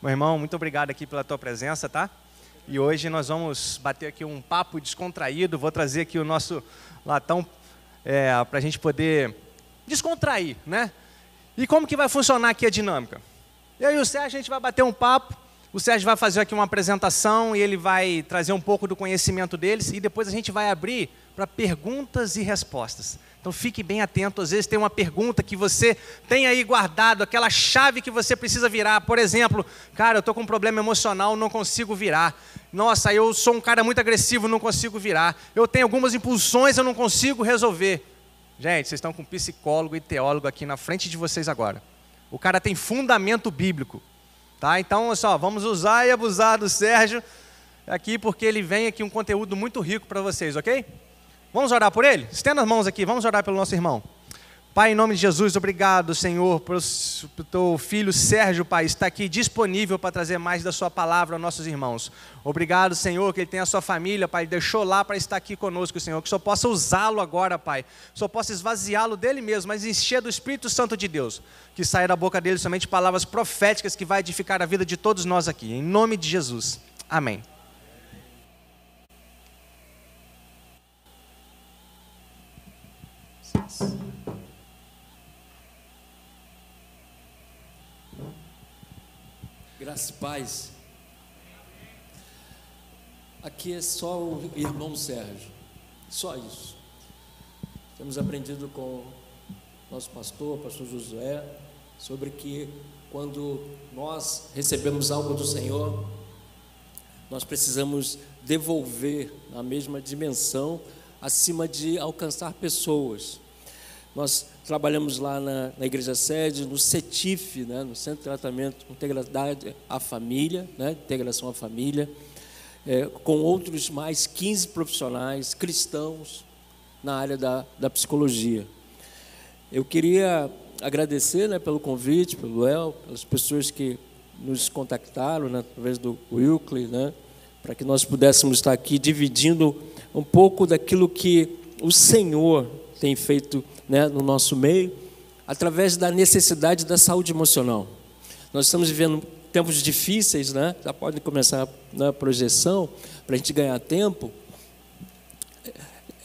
Meu irmão, muito obrigado aqui pela tua presença, tá? E hoje nós vamos bater aqui um papo descontraído. Vou trazer aqui o nosso latão para a gente poder descontrair, né? E como que vai funcionar aqui a dinâmica? Eu e o Sérgio, a gente vai bater um papo. O Sérgio vai fazer aqui uma apresentação e ele vai trazer um pouco do conhecimento deles. E depois a gente vai abrir para perguntas e respostas. Então fique bem atento, às vezes tem uma pergunta que você tem aí guardado, aquela chave que você precisa virar. Por exemplo, cara, eu estou com um problema emocional, não consigo virar. Nossa, eu sou um cara muito agressivo, não consigo virar. Eu tenho algumas impulsões, eu não consigo resolver. Gente, vocês estão com um psicólogo e teólogo aqui na frente de vocês agora. O cara tem fundamento bíblico. Tá? Então, olha só, vamos usar e abusar do Sérgio aqui, porque ele vem aqui um conteúdo muito rico para vocês, ok? Vamos orar por ele? Estenda as mãos aqui, vamos orar pelo nosso irmão. Pai, em nome de Jesus, obrigado, Senhor, pelo teu filho Sérgio, Pai, está aqui disponível para trazer mais da sua palavra aos nossos irmãos. Obrigado, Senhor, que ele tem a sua família, Pai, deixou lá para estar aqui conosco, Senhor, que só possa usá-lo agora, Pai, só possa esvaziá-lo dele mesmo, mas encher do Espírito Santo de Deus, que saia da boca dele somente palavras proféticas que vai edificar a vida de todos nós aqui, em nome de Jesus. Amém. Graça e paz. Aqui é só o irmão Sérgio, só isso. Temos aprendido com o nosso pastor Josué, sobre que quando nós recebemos algo do Senhor, nós precisamos devolver na mesma dimensão, acima de alcançar pessoas. Nós trabalhamos lá na igreja sede, no CETIF, né, no Centro de Tratamento Integralidade à Família, né, Integração à Família, com outros mais 15 profissionais cristãos na área da psicologia. Eu queria agradecer, né, pelo convite, pelo El, pelas pessoas que nos contactaram, né, através do Wilkley, né, para que nós pudéssemos estar aqui dividindo um pouco daquilo que o Senhor tem feito, né, no nosso meio, através da necessidade da saúde emocional. Nós estamos vivendo tempos difíceis, né? Já pode começar na projeção, para a gente ganhar tempo.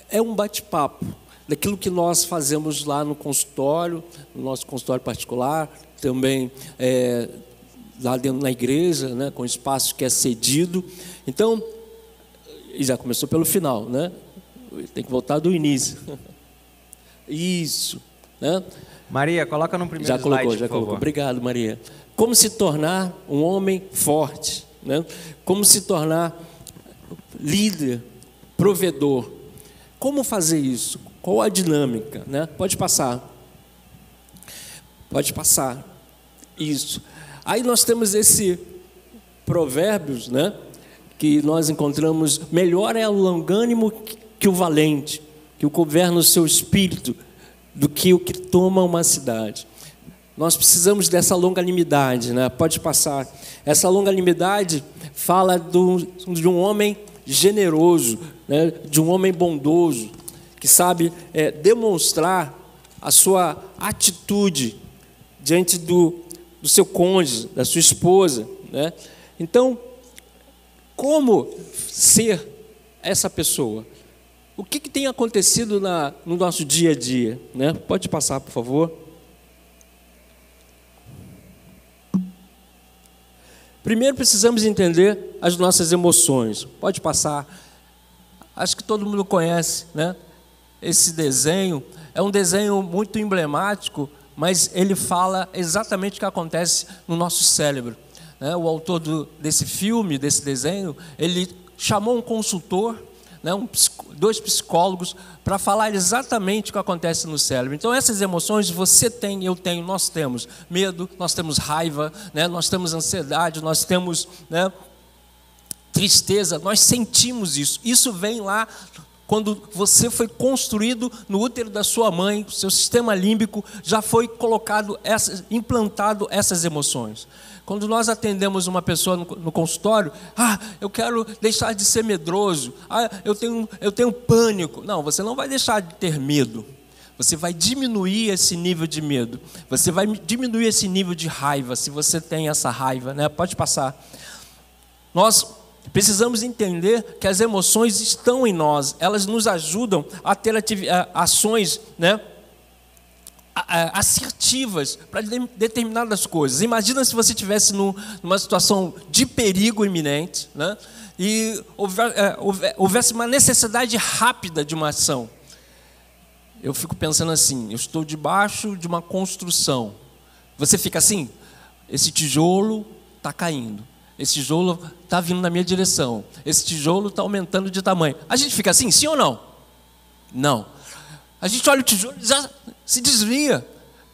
É um bate-papo daquilo que nós fazemos lá no consultório, no nosso consultório particular, também lá dentro na igreja, né, com espaço que é cedido. Então, e já começou pelo final, né? Tem que voltar do início. Isso, né? Maria, coloca no primeiro slide, já colocou. Obrigado, Maria. Como se tornar um homem forte, né? Como se tornar líder, provedor. Como fazer isso? Qual a dinâmica, né? Pode passar. Isso. Aí nós temos esse Provérbios, né? Que nós encontramos: melhor é o longânimo que o valente, que o governa o seu espírito, do que o que toma uma cidade. Nós precisamos dessa longanimidade, né? Pode passar. Essa longanimidade fala de um homem generoso, né? De um homem bondoso, que sabe demonstrar a sua atitude diante do seu cônjuge, da sua esposa, né? Então, como ser essa pessoa? O que tem acontecido no nosso dia a dia, né? Pode passar, por favor. Primeiro precisamos entender as nossas emoções. Pode passar. Acho que todo mundo conhece, né? Esse desenho é um desenho muito emblemático, mas ele fala exatamente o que acontece no nosso cérebro, né? O autor desse filme, desse desenho, ele chamou um consultor, né, dois psicólogos, para falar exatamente o que acontece no cérebro. Então, essas emoções você tem, eu tenho, nós temos medo, nós temos raiva, né, nós temos ansiedade, nós temos, né, tristeza, nós sentimos isso. Isso vem lá quando você foi construído no útero da sua mãe, o seu sistema límbico já foi colocado, implantado essas emoções. Quando nós atendemos uma pessoa no consultório, eu quero deixar de ser medroso, eu tenho pânico. Não, você não vai deixar de ter medo. Você vai diminuir esse nível de medo. Você vai diminuir esse nível de raiva, se você tem essa raiva, né? Pode passar. Nós precisamos entender que as emoções estão em nós. Elas nos ajudam a ter ações, né, assertivas para determinadas coisas. Imagina se você estivesse numa situação de perigo iminente, né, e houvesse uma necessidade rápida de uma ação. Eu fico pensando assim, eu estou debaixo de uma construção. Você fica assim, esse tijolo está caindo, esse tijolo está vindo na minha direção, esse tijolo está aumentando de tamanho. A gente fica assim, sim ou não? Não. A gente olha o tijolo e já se desvia.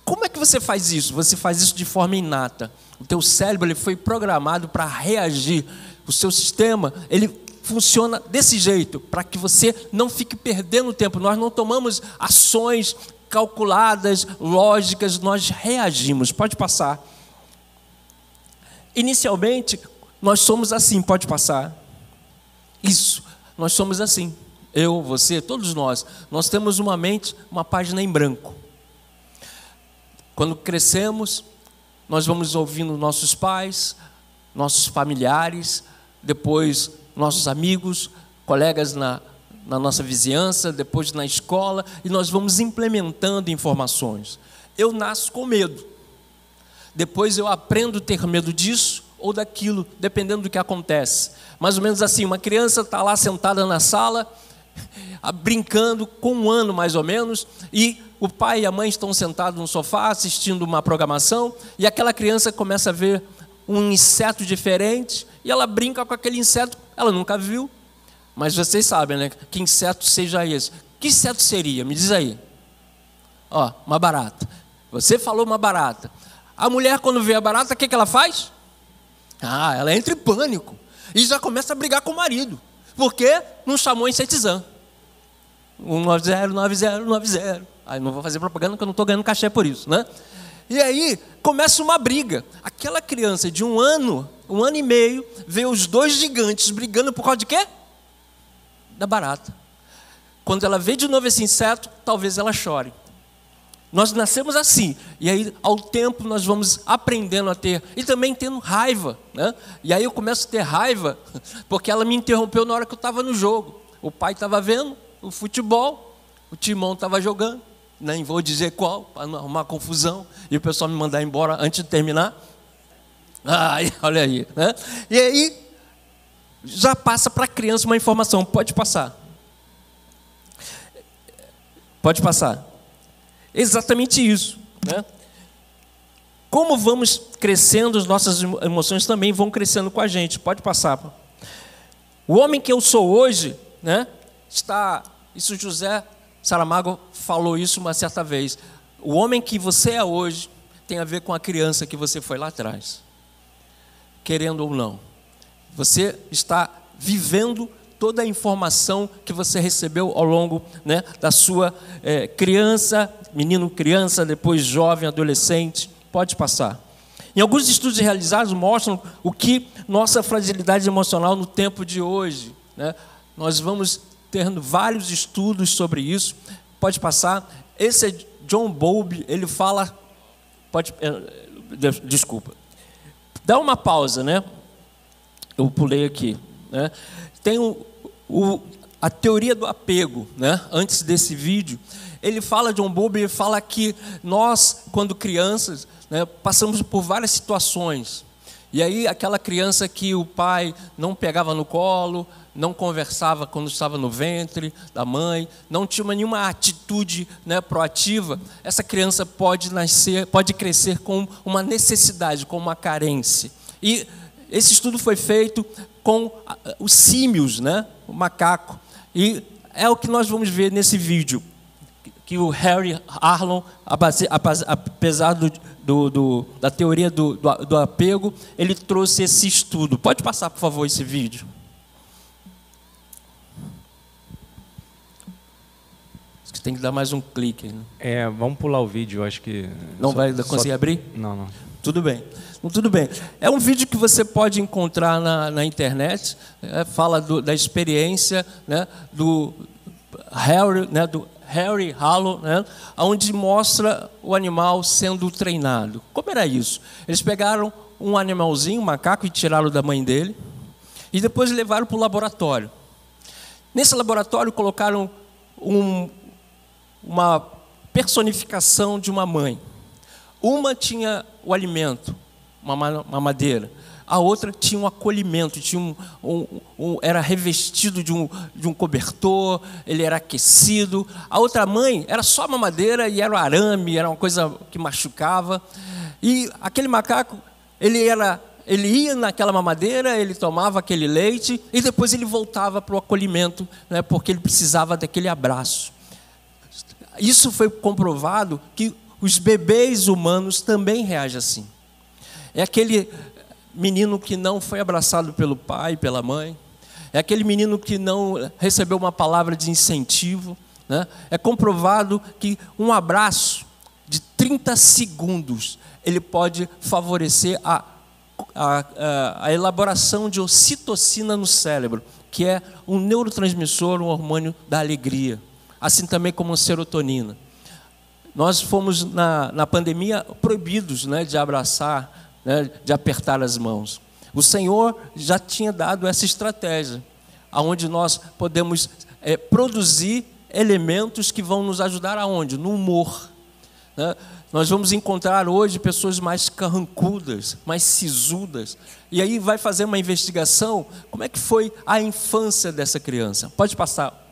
Como é que você faz isso? Você faz isso de forma inata. O teu cérebro ele foi programado para reagir. O seu sistema, ele funciona desse jeito, para que você não fique perdendo tempo. Nós não tomamos ações calculadas, lógicas, nós reagimos. Pode passar. Inicialmente, nós somos assim, pode passar. Isso, nós somos assim. Eu, você, todos nós temos uma mente, uma página em branco. Quando crescemos, nós vamos ouvindo nossos pais, nossos familiares, depois nossos amigos, colegas na nossa vizinhança, depois na escola, e nós vamos implementando informações. Eu nasço com medo. Depois eu aprendo a ter medo disso ou daquilo, dependendo do que acontece. Mais ou menos assim, uma criança está lá sentada na sala, brincando, com 1 ano mais ou menos, e o pai e a mãe estão sentados no sofá assistindo uma programação, e aquela criança começa a ver um inseto diferente, e ela brinca com aquele inseto, ela nunca viu, mas vocês sabem, né? Que inseto seja esse? Que inseto seria? Me diz aí. Ó, uma barata. Você falou uma barata. A mulher, quando vê a barata, o que ela faz? Ela entra em pânico e já começa a brigar com o marido, porque não chamou insetizan. 190, 9090. Aí não vou fazer propaganda porque eu não estou ganhando cachê por isso, né? E aí começa uma briga. Aquela criança de 1 ano, 1 ano e meio, vê os 2 gigantes brigando por causa de quê? Da barata. Quando ela vê de novo esse inseto, talvez ela chore. Nós nascemos assim, e aí ao tempo nós vamos aprendendo a ter, e também tendo raiva, né? E aí eu começo a ter raiva, porque ela me interrompeu na hora que eu estava no jogo. O pai estava vendo o futebol, o timão estava jogando, nem vou dizer qual, para não arrumar confusão, e o pessoal me mandar embora antes de terminar. Olha aí, né? E aí já passa para a criança uma informação, pode passar. Pode passar. Exatamente isso, né? Como vamos crescendo, as nossas emoções também vão crescendo com a gente. Pode passar. O homem que eu sou hoje, né? Isso José Saramago falou isso uma certa vez. O homem que você é hoje tem a ver com a criança que você foi lá atrás. Querendo ou não. Você está vivendo toda a informação que você recebeu ao longo, né, da sua criança, menino, criança, depois jovem, adolescente. Pode passar. Em alguns estudos realizados mostram o que nossa fragilidade emocional no tempo de hoje, né? Nós vamos tendo vários estudos sobre isso. Pode passar. Esse é John Bowlby, ele fala... Desculpa. Dá uma pausa, né? Eu pulei aqui, né? Tem a teoria do apego, né? Antes desse vídeo, ele fala, John Bowlby, ele fala que nós, quando crianças, né, passamos por várias situações. E aí, aquela criança que o pai não pegava no colo, não conversava quando estava no ventre da mãe, não tinha nenhuma atitude, né, proativa, essa criança pode crescer com uma necessidade, com uma carência. E esse estudo foi feito com os símios, né, o macaco. E é o que nós vamos ver nesse vídeo, que o Harry Harlan, apesar da teoria do apego, ele trouxe esse estudo. Pode passar, por favor, esse vídeo. Tem que dar mais um clique, né? Vamos pular o vídeo, acho que... Não vai conseguir abrir? Não. Tudo bem. Tudo bem. É um vídeo que você pode encontrar na internet, fala da experiência, né, do Harry Hallow, né, onde mostra o animal sendo treinado. Como era isso? Eles pegaram um animalzinho, um macaco, e tiraram da mãe dele, e depois levaram para o laboratório. Nesse laboratório colocaram uma personificação de uma mãe. Uma tinha o alimento, uma mamadeira. A outra tinha um acolhimento, era revestido de um cobertor, ele era aquecido. A outra mãe era só mamadeira e era o arame, era uma coisa que machucava. E aquele macaco, ele ia naquela mamadeira, ele tomava aquele leite e depois ele voltava para o acolhimento, né, porque ele precisava daquele abraço. Isso foi comprovado que os bebês humanos também reagem assim. É aquele menino que não foi abraçado pelo pai, pela mãe. É aquele menino que não recebeu uma palavra de incentivo, né? É comprovado que um abraço de 30 segundos, ele pode favorecer a elaboração de ocitocina no cérebro, que é um neurotransmissor, um hormônio da alegria. Assim também como a serotonina. Nós fomos, na pandemia, proibidos, né, de abraçar, né, de apertar as mãos. O Senhor já tinha dado essa estratégia, onde nós podemos produzir elementos que vão nos ajudar aonde? No humor. Né? Nós vamos encontrar hoje pessoas mais carrancudas, mais sisudas, e aí vai fazer uma investigação, como é que foi a infância dessa criança. Pode passar.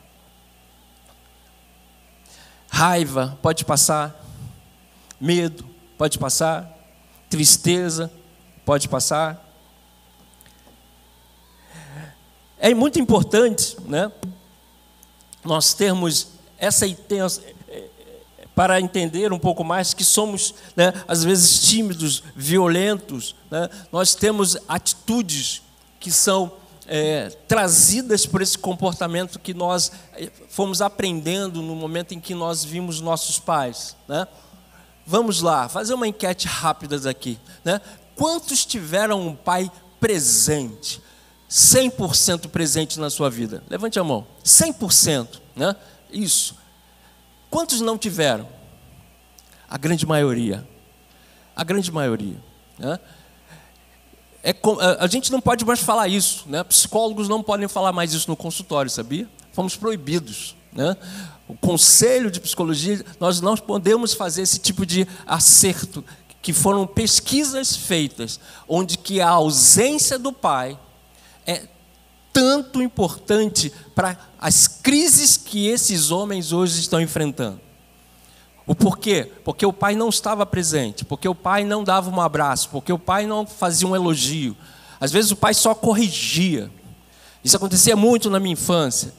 Raiva, pode passar. Medo, pode passar. Tristeza, pode passar. É muito importante, né, nós termos essa intensa, para entender um pouco mais que somos, né, às vezes tímidos, violentos, né, nós temos atitudes que são trazidas por esse comportamento que nós fomos aprendendo no momento em que nós vimos nossos pais, né? Vamos lá, fazer uma enquete rápida aqui, né? Quantos tiveram um pai presente, 100% presente na sua vida? Levante a mão. 100%, né? Isso. Quantos não tiveram? A grande maioria. A grande maioria, né? A gente não pode mais falar isso, né? Psicólogos não podem falar mais isso no consultório, sabia? Fomos proibidos, né? O Conselho de Psicologia, nós não podemos fazer esse tipo de acerto, que foram pesquisas feitas, onde que a ausência do pai é tanto importante para as crises que esses homens hoje estão enfrentando. O porquê? Porque o pai não estava presente, porque o pai não dava um abraço, porque o pai não fazia um elogio. Às vezes o pai só corrigia. Isso acontecia muito na minha infância.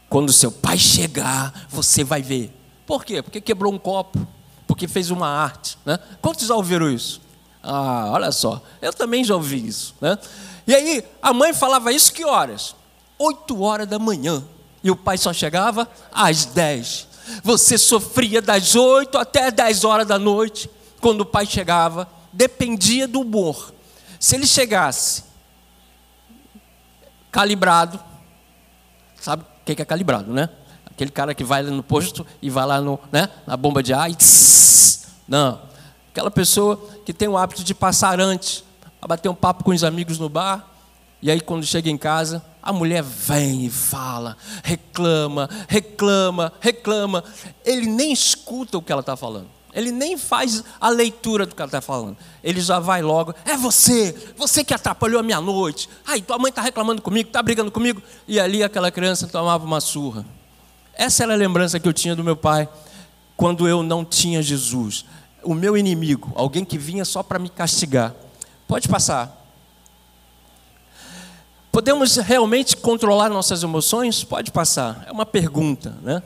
Quando o seu pai chegar, você vai ver. Por quê? Porque quebrou um copo, porque fez uma arte, né? Quantos já ouviram isso? Ah, olha só, eu também já ouvi isso, né? E aí, a mãe falava isso que horas? 8 horas da manhã. E o pai só chegava às 10. Você sofria das 8 até 10 horas da noite, quando o pai chegava. Dependia do humor. Se ele chegasse calibrado, sabe o que é calibrado, né? Aquele cara que vai no posto e vai lá na bomba de ar e tss, não. Aquela pessoa que tem o hábito de passar antes, a bater um papo com os amigos no bar, e aí quando chega em casa, a mulher vem e fala, reclama. Ele nem escuta o que ela está falando. Ele nem faz a leitura do que ela está falando. Ele já vai logo, é você que atrapalhou a minha noite. Ai, tua mãe está reclamando comigo, está brigando comigo. E ali aquela criança tomava uma surra. Essa era a lembrança que eu tinha do meu pai, quando eu não tinha Jesus. O meu inimigo, alguém que vinha só para me castigar. Pode passar. Podemos realmente controlar nossas emoções? Pode passar. É uma pergunta, né?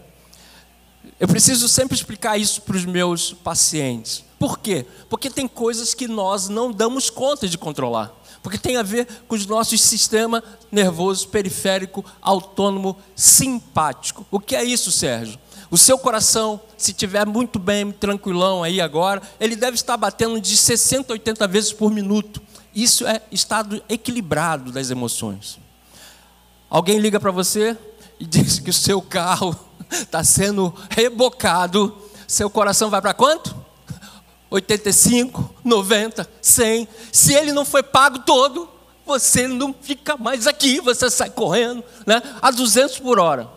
Eu preciso sempre explicar isso para os meus pacientes. Por quê? Porque tem coisas que nós não damos conta de controlar. Porque tem a ver com o nosso sistema nervoso periférico autônomo simpático. O que é isso, Sérgio? O seu coração, se estiver muito bem, tranquilão aí agora, ele deve estar batendo de 60 a 80 vezes por minuto. Isso é estado equilibrado das emoções. Alguém liga para você e diz que o seu carro está sendo rebocado, seu coração vai para quanto? 85, 90, 100. Se ele não foi pago todo, você não fica mais aqui, você sai correndo, né, a 200 por hora.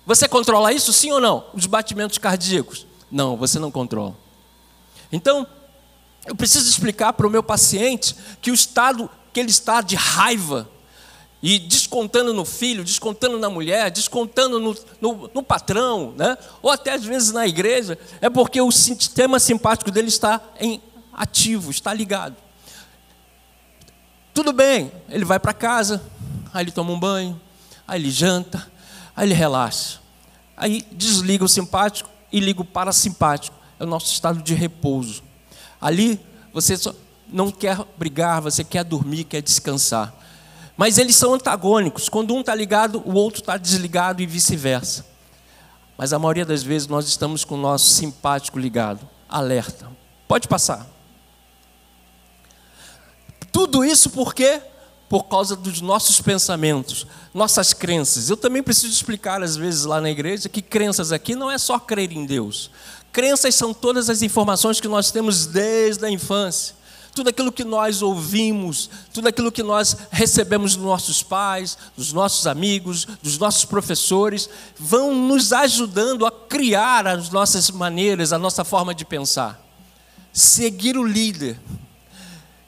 Você controla isso, sim ou não? Os batimentos cardíacos? Não, você não controla. Então, eu preciso explicar para o meu paciente que o estado que ele está de raiva, e descontando no filho, descontando na mulher, descontando no patrão, né? Ou até às vezes na igreja, é porque o sistema simpático dele está em ativo, está ligado. Tudo bem, ele vai para casa, aí ele toma um banho, aí ele janta, aí ele relaxa. Aí desliga o simpático e liga o parasimpático, é o nosso estado de repouso. Ali você só não quer brigar, você quer dormir, quer descansar. Mas eles são antagônicos. Quando um está ligado, o outro está desligado e vice-versa. Mas a maioria das vezes nós estamos com o nosso simpático ligado, alerta. Pode passar. Tudo isso por quê? Por causa dos nossos pensamentos, nossas crenças. Eu também preciso explicar às vezes lá na igreja que crenças aqui não é só crer em Deus. Crenças são todas as informações que nós temos desde a infância. Tudo aquilo que nós ouvimos, tudo aquilo que nós recebemos dos nossos pais, dos nossos amigos, dos nossos professores, vão nos ajudando a criar as nossas maneiras, a nossa forma de pensar. Seguir o líder.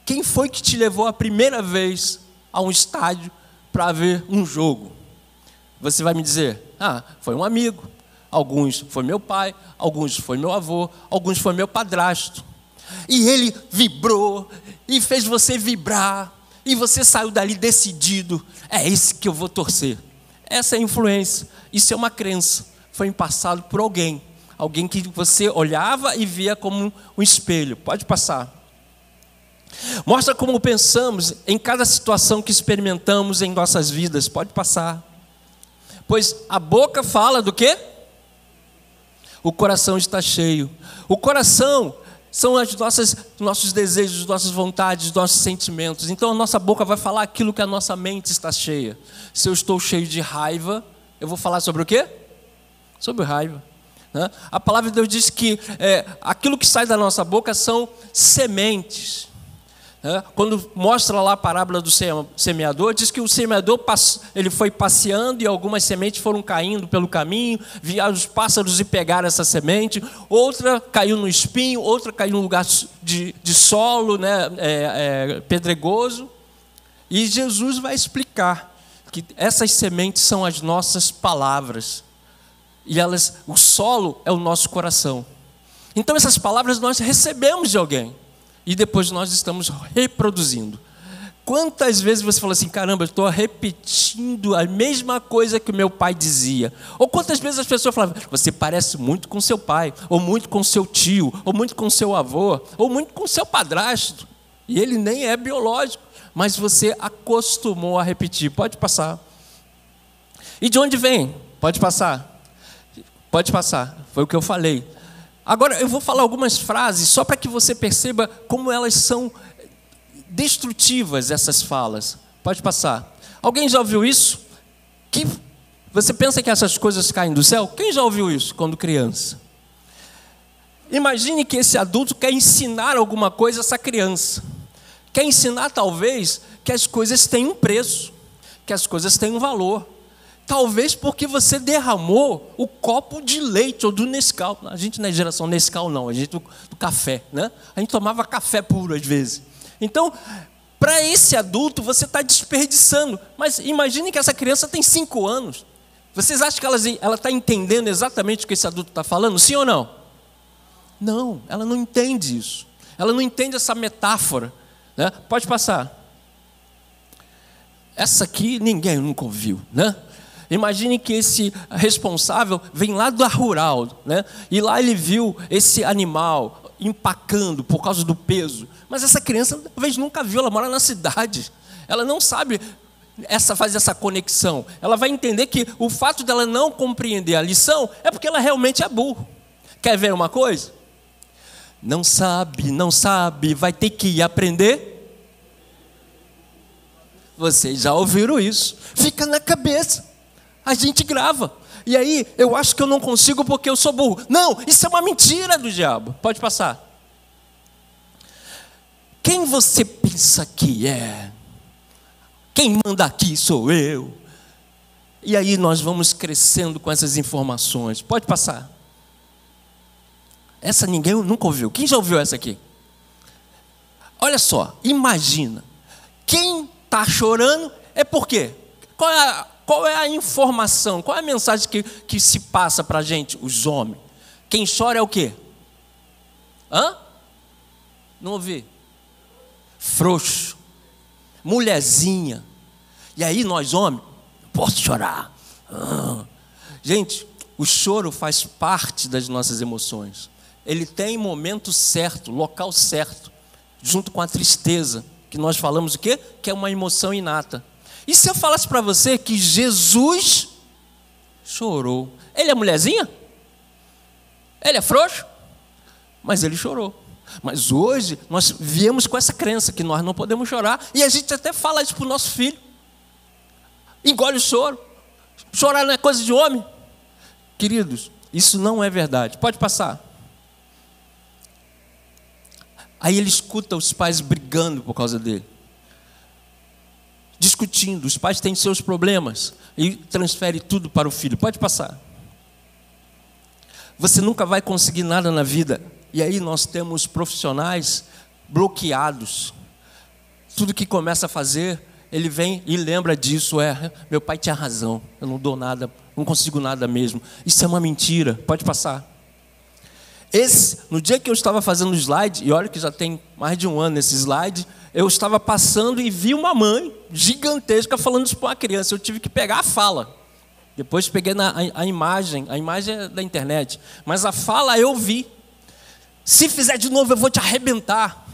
Quem foi que te levou a primeira vez a um estádio para ver um jogo? Você vai me dizer, foi um amigo. Alguns foi meu pai, alguns foi meu avô, alguns foi meu padrasto. E ele vibrou, e fez você vibrar, e você saiu dali decidido, é esse que eu vou torcer. Essa é a influência, isso é uma crença, foi passado por alguém que você olhava e via como um espelho. Pode passar. Mostra como pensamos em cada situação que experimentamos em nossas vidas. Pode passar. Pois a boca fala do quê? O coração está cheio. O coração são nossos desejos, nossas vontades, nossos sentimentos. Então a nossa boca vai falar aquilo que a nossa mente está cheia. Se eu estou cheio de raiva, eu vou falar sobre o quê? Sobre raiva. Né? A palavra de Deus diz que aquilo que sai da nossa boca são sementes. Quando mostra lá a parábola do semeador, diz que o semeador ele foi passeando e algumas sementes foram caindo pelo caminho, vieram os pássaros e pegaram essa semente, outra caiu no espinho, outra caiu no lugar de solo, né, pedregoso. E Jesus vai explicar que essas sementes são as nossas palavras, e o solo é o nosso coração. Então essas palavras nós recebemos de alguém, e depois nós estamos reproduzindo. Quantas vezes você fala assim, caramba, eu estou repetindo a mesma coisa que o meu pai dizia? Ou quantas vezes as pessoas falavam, você parece muito com seu pai, ou muito com seu tio, ou muito com seu avô, ou muito com seu padrasto. E ele nem é biológico, mas você acostumou a repetir. Pode passar. E de onde vem? Pode passar. Pode passar, foi o que eu falei. Agora eu vou falar algumas frases só para que você perceba como elas são destrutivas, essas falas. Pode passar. Alguém já ouviu isso? Que você pensa que essas coisas caem do céu? Quem já ouviu isso quando criança? Imagine que esse adulto quer ensinar alguma coisa a essa criança. Quer ensinar talvez que as coisas têm um preço, que as coisas têm um valor. Talvez porque você derramou o copo de leite ou do Nescau. A gente não é geração Nescau não, a gente do café, né? A gente tomava café puro às vezes. Então, para esse adulto você está desperdiçando. Mas imagine que essa criança tem 5 anos. Vocês acham que ela está entendendo exatamente o que esse adulto está falando? Sim ou não? Não, ela não entende isso. Ela não entende essa metáfora, né? Pode passar. Essa aqui ninguém nunca ouviu, né? Imagine que esse responsável vem lá da rural, né? E lá ele viu esse animal empacando por causa do peso. Mas essa criança talvez nunca viu, ela mora na cidade. Ela não sabe fazer essa conexão. Ela vai entender que o fato dela não compreender a lição é porque ela realmente é burro. Quer ver uma coisa? Não sabe, vai ter que aprender. Vocês já ouviram isso? Fica na cabeça. A gente grava. E aí, eu acho que eu não consigo porque eu sou burro. Não, isso é uma mentira do diabo. Pode passar. Quem você pensa que é? Quem manda aqui sou eu. E aí nós vamos crescendo com essas informações. Pode passar. Essa ninguém nunca ouviu. Quem já ouviu essa aqui? Olha só, imagina. Quem está chorando é por quê? Qual é a informação? Qual é a mensagem que se passa para a gente, os homens? Quem chora é o quê? Hã? Não ouvi. Frouxo. Mulherzinha. E aí nós, homens, posso chorar. Gente, o choro faz parte das nossas emoções. Ele tem momento certo, local certo, junto com a tristeza, que nós falamos o quê? Que é uma emoção inata. E se eu falasse para você que Jesus chorou? Ele é mulherzinha? Ele é frouxo? Mas ele chorou. Mas hoje nós viemos com essa crença que nós não podemos chorar. E a gente até fala isso para o nosso filho. Engole o choro. Chorar não é coisa de homem. Queridos, isso não é verdade. Pode passar. Aí ele escuta os pais brigando por causa dele. Discutindo. Os pais têm seus problemas. E transfere tudo para o filho. Pode passar. Você nunca vai conseguir nada na vida. E aí nós temos profissionais bloqueados. Tudo que começa a fazer, ele vem e lembra disso. Meu pai tinha razão. Eu não dou nada, não consigo nada mesmo. Isso é uma mentira. Pode passar. No dia que eu estava fazendo o slide, e olha que já tem mais de um ano esse slide, eu estava passando e vi uma mãe gigantesca falando isso para uma criança. Eu tive que pegar a fala. Depois peguei a imagem é da internet, mas a fala eu vi. Se fizer de novo eu vou te arrebentar.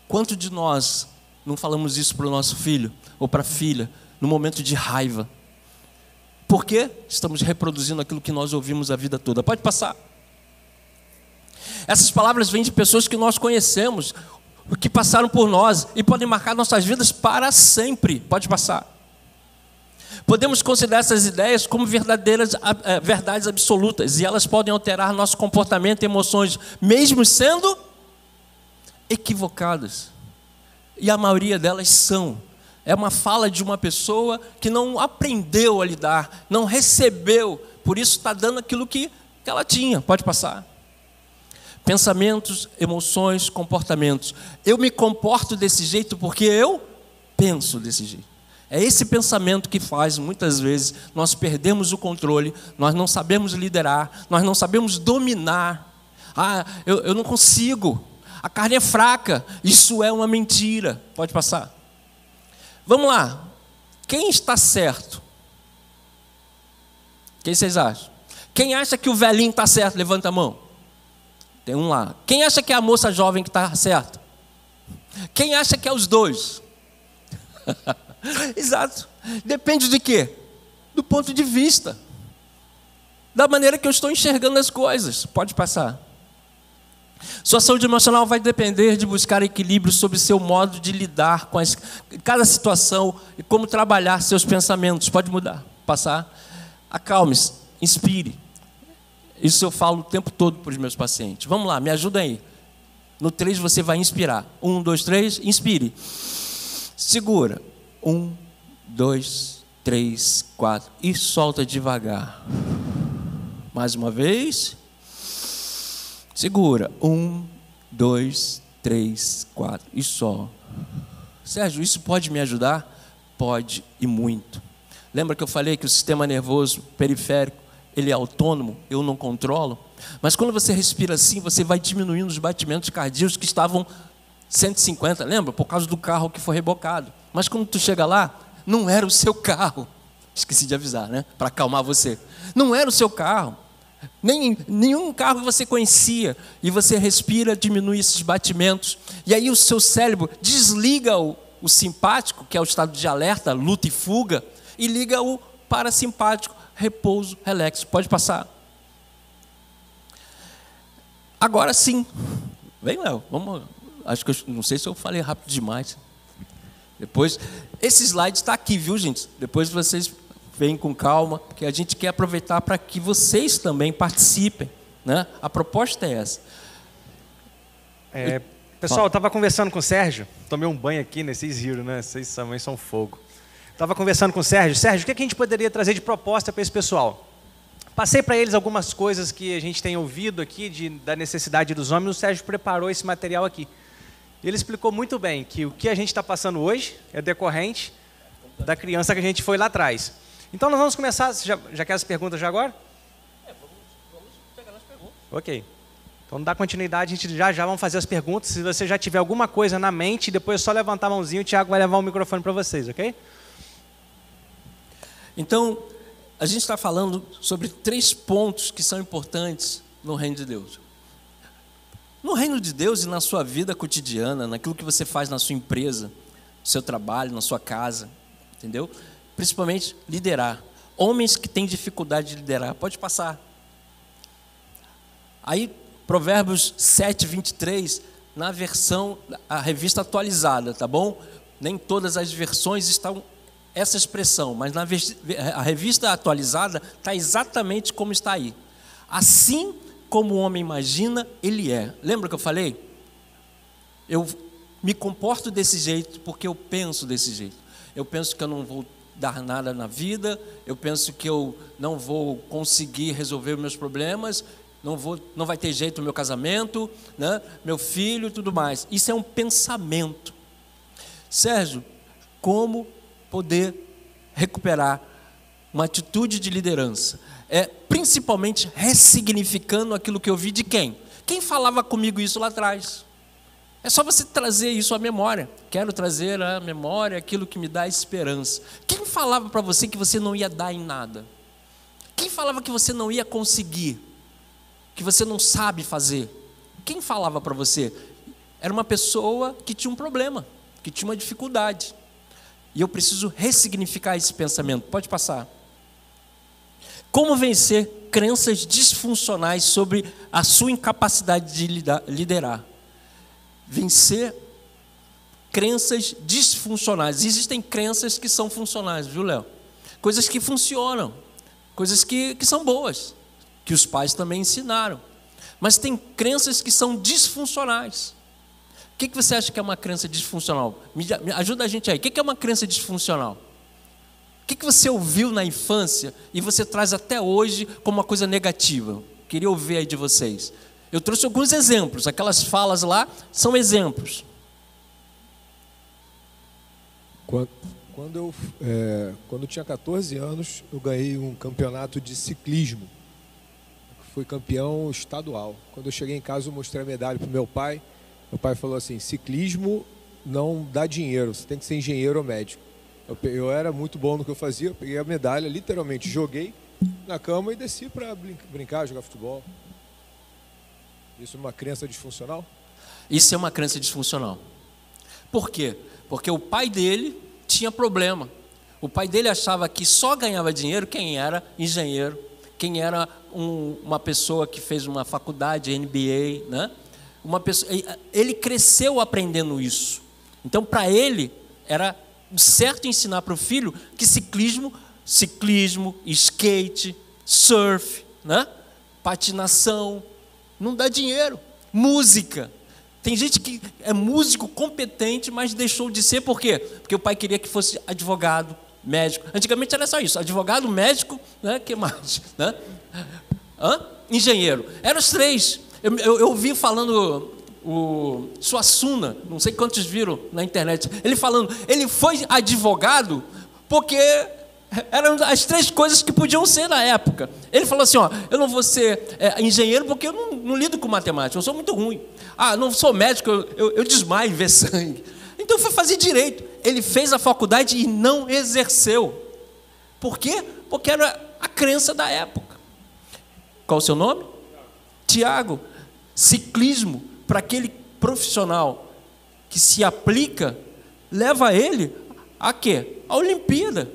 Quanto de nós não falamos isso para o nosso filho ou para a filha no momento de raiva? Por quê? Estamos reproduzindo aquilo que nós ouvimos a vida toda. Pode passar. Essas palavras vêm de pessoas que nós conhecemos, que passaram por nós e podem marcar nossas vidas para sempre. Pode passar. Podemos considerar essas ideias como verdadeiras verdades absolutas, e elas podem alterar nosso comportamento e emoções, mesmo sendo equivocadas. E a maioria delas são. É uma fala de uma pessoa que não aprendeu a lidar, não recebeu, por isso está dando aquilo que ela tinha. Pode passar. Pensamentos, emoções, comportamentos. Eu me comporto desse jeito porque eu penso desse jeito. É esse pensamento que faz, muitas vezes, nós perdemos o controle, nós não sabemos liderar, nós não sabemos dominar. Eu não consigo, a carne é fraca, isso é uma mentira. Pode passar. Vamos lá, quem está certo? Quem vocês acham? Quem acha que o velhinho está certo? Levanta a mão. Tem um lá. Quem acha que é a moça jovem que está certa? Quem acha que é os dois? Exato. Depende de quê? Do ponto de vista. Da maneira que eu estou enxergando as coisas. Pode passar. Sua saúde emocional vai depender de buscar equilíbrio sobre seu modo de lidar com cada situação e como trabalhar seus pensamentos. Pode mudar. Passar. Acalme-se. Inspire. Isso eu falo o tempo todo para os meus pacientes. Vamos lá, me ajuda aí. No 3 você vai inspirar. 1, 2, 3, inspire. Segura. 1, 2, 3, 4. E solta devagar. Mais uma vez. Segura. 1, 2, 3, 4. E solta. Sérgio, isso pode me ajudar? Pode e muito. Lembra que eu falei que o sistema nervoso periférico, ele é autônomo, eu não controlo? Mas quando você respira assim, você vai diminuindo os batimentos cardíacos que estavam 150, lembra? Por causa do carro que foi rebocado. Mas quando tu chega lá, não era o seu carro. Esqueci de avisar, né? Para acalmar você. Não era o seu carro. Nenhum carro que você conhecia. E você respira, diminui esses batimentos. E aí o seu cérebro desliga o simpático, que é o estado de alerta, luta e fuga, e liga o parasimpático, repouso, relax. Pode passar. Agora sim. Vem, Léo. Vamos. Acho que não sei se eu falei rápido demais. Depois, esse slide está aqui, viu, gente? Depois vocês vem com calma, porque a gente quer aproveitar para que vocês também participem, né? A proposta é essa. Pessoal, eu estava conversando com o Sérgio, tomei um banho aqui, né? Vocês riram, né? Vocês também são fogo. Estava conversando com o Sérgio. Sérgio, o que a gente poderia trazer de proposta para esse pessoal? Passei para eles algumas coisas que a gente tem ouvido aqui, da necessidade dos homens. O Sérgio preparou esse material aqui. Ele explicou muito bem que o que a gente está passando hoje é decorrente da criança que a gente foi lá atrás. Então nós vamos começar, já quer as perguntas já agora? Vamos pegar as perguntas. Ok. Então, dá continuidade, a gente já vamos fazer as perguntas. Se você já tiver alguma coisa na mente, depois é só levantar a mãozinha e o Tiago vai levar o microfone para vocês, ok? Então, a gente está falando sobre 3 pontos que são importantes no reino de Deus. No reino de Deus e na sua vida cotidiana, naquilo que você faz na sua empresa, no seu trabalho, na sua casa, entendeu? Principalmente liderar. Homens que têm dificuldade de liderar. Pode passar. Aí, Provérbios 7, 23, na versão, a revista atualizada, tá bom? Nem todas as versões estão essa expressão, mas a revista atualizada está exatamente como está aí. Assim como o homem imagina, ele é. Lembra que eu falei? Eu me comporto desse jeito porque eu penso desse jeito. Eu penso que eu não vou dar nada na vida, eu penso que eu não vou conseguir resolver os meus problemas, não vai ter jeito no meu casamento, né? Meu filho e tudo mais. Isso é um pensamento. Sérgio, como poder recuperar uma atitude de liderança? Principalmente ressignificando aquilo que eu vi de quem? Quem falava comigo isso lá atrás? É só você trazer isso à memória. Quero trazer à memória aquilo que me dá esperança. Quem falava para você que você não ia dar em nada? Quem falava que você não ia conseguir? Que você não sabe fazer? Quem falava para você? Era uma pessoa que tinha um problema, que tinha uma dificuldade. E eu preciso ressignificar esse pensamento. Pode passar. Como vencer crenças disfuncionais sobre a sua incapacidade de liderar? Vencer crenças disfuncionais. Existem crenças que são funcionais, viu, Léo? Coisas que funcionam, coisas que são boas, que os pais também ensinaram. Mas tem crenças que são disfuncionais. O que você acha que é uma crença disfuncional? Me ajuda a gente aí. O que é uma crença disfuncional? O que você ouviu na infância e você traz até hoje como uma coisa negativa? Queria ouvir aí de vocês. Eu trouxe alguns exemplos. Aquelas falas lá são exemplos. Quando eu tinha 14 anos, eu ganhei um campeonato de ciclismo. Fui campeão estadual. Quando eu cheguei em casa, eu mostrei a medalha para o meu pai. Meu pai falou assim: ciclismo não dá dinheiro, você tem que ser engenheiro ou médico. Eu era muito bom no que eu fazia, eu peguei a medalha, literalmente joguei na cama e desci para brincar, jogar futebol. Isso é uma crença disfuncional? Isso é uma crença disfuncional. Por quê? Porque o pai dele tinha problema. O pai dele achava que só ganhava dinheiro quem era engenheiro, quem era uma pessoa que fez uma faculdade, MBA, né? Ele cresceu aprendendo isso. Então, para ele, era certo ensinar para o filho que ciclismo, skate, surf, né? Patinação, não dá dinheiro. Música. Tem gente que é músico competente, mas deixou de ser. Por quê? Porque o pai queria que fosse advogado, médico. Antigamente era só isso: advogado, médico, né? Que mais? Né? Engenheiro. Eram os 3. Eu ouvi falando o Suassuna, não sei quantos viram na internet, ele falando, ele foi advogado porque eram as 3 coisas que podiam ser na época. Ele falou assim: eu não vou ser engenheiro porque eu não lido com matemática, eu sou muito ruim. Não sou médico, eu desmaio em ver sangue. Então foi fazer direito. Ele fez a faculdade e não exerceu. Por quê? Porque era a crença da época. Qual o seu nome? Tiago. Ciclismo, para aquele profissional que se aplica, leva ele a quê? A Olimpíada.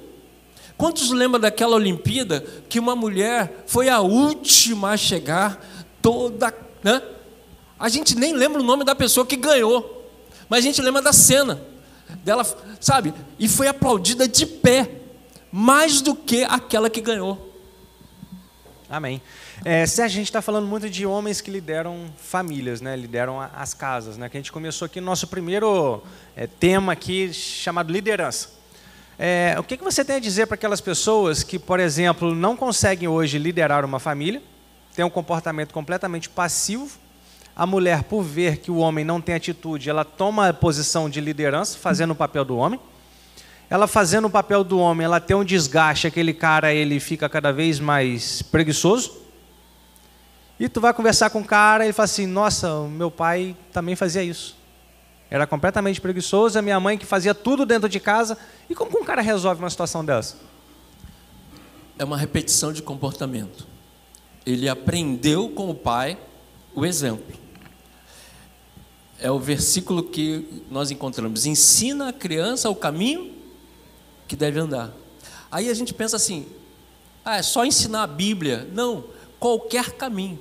Quantos lembram daquela Olimpíada que uma mulher foi a última a chegar, toda, né? A gente nem lembra o nome da pessoa que ganhou, mas a gente lembra da cena dela, sabe? E foi aplaudida de pé mais do que aquela que ganhou. Amém. Se a gente está falando muito de homens que lideram famílias, né? Lideram as casas, né? Que a gente começou aqui no nosso primeiro tema aqui, chamado liderança. O que você tem a dizer para aquelas pessoas que, por exemplo, não conseguem hoje liderar uma família, têm um comportamento completamente passivo? A mulher, por ver que o homem não tem atitude, ela toma a posição de liderança, fazendo o papel do homem. Ela fazendo o papel do homem, ela tem um desgaste, aquele cara ele fica cada vez mais preguiçoso. E tu vai conversar com o cara e ele fala assim, nossa, o meu pai também fazia isso. Era completamente preguiçoso, a minha mãe que fazia tudo dentro de casa. E como que um cara resolve uma situação dessa? É uma repetição de comportamento. Ele aprendeu com o pai o exemplo. É o versículo que nós encontramos. Ensina a criança o caminho que deve andar. Aí a gente pensa assim, é só ensinar a Bíblia. Não, qualquer caminho.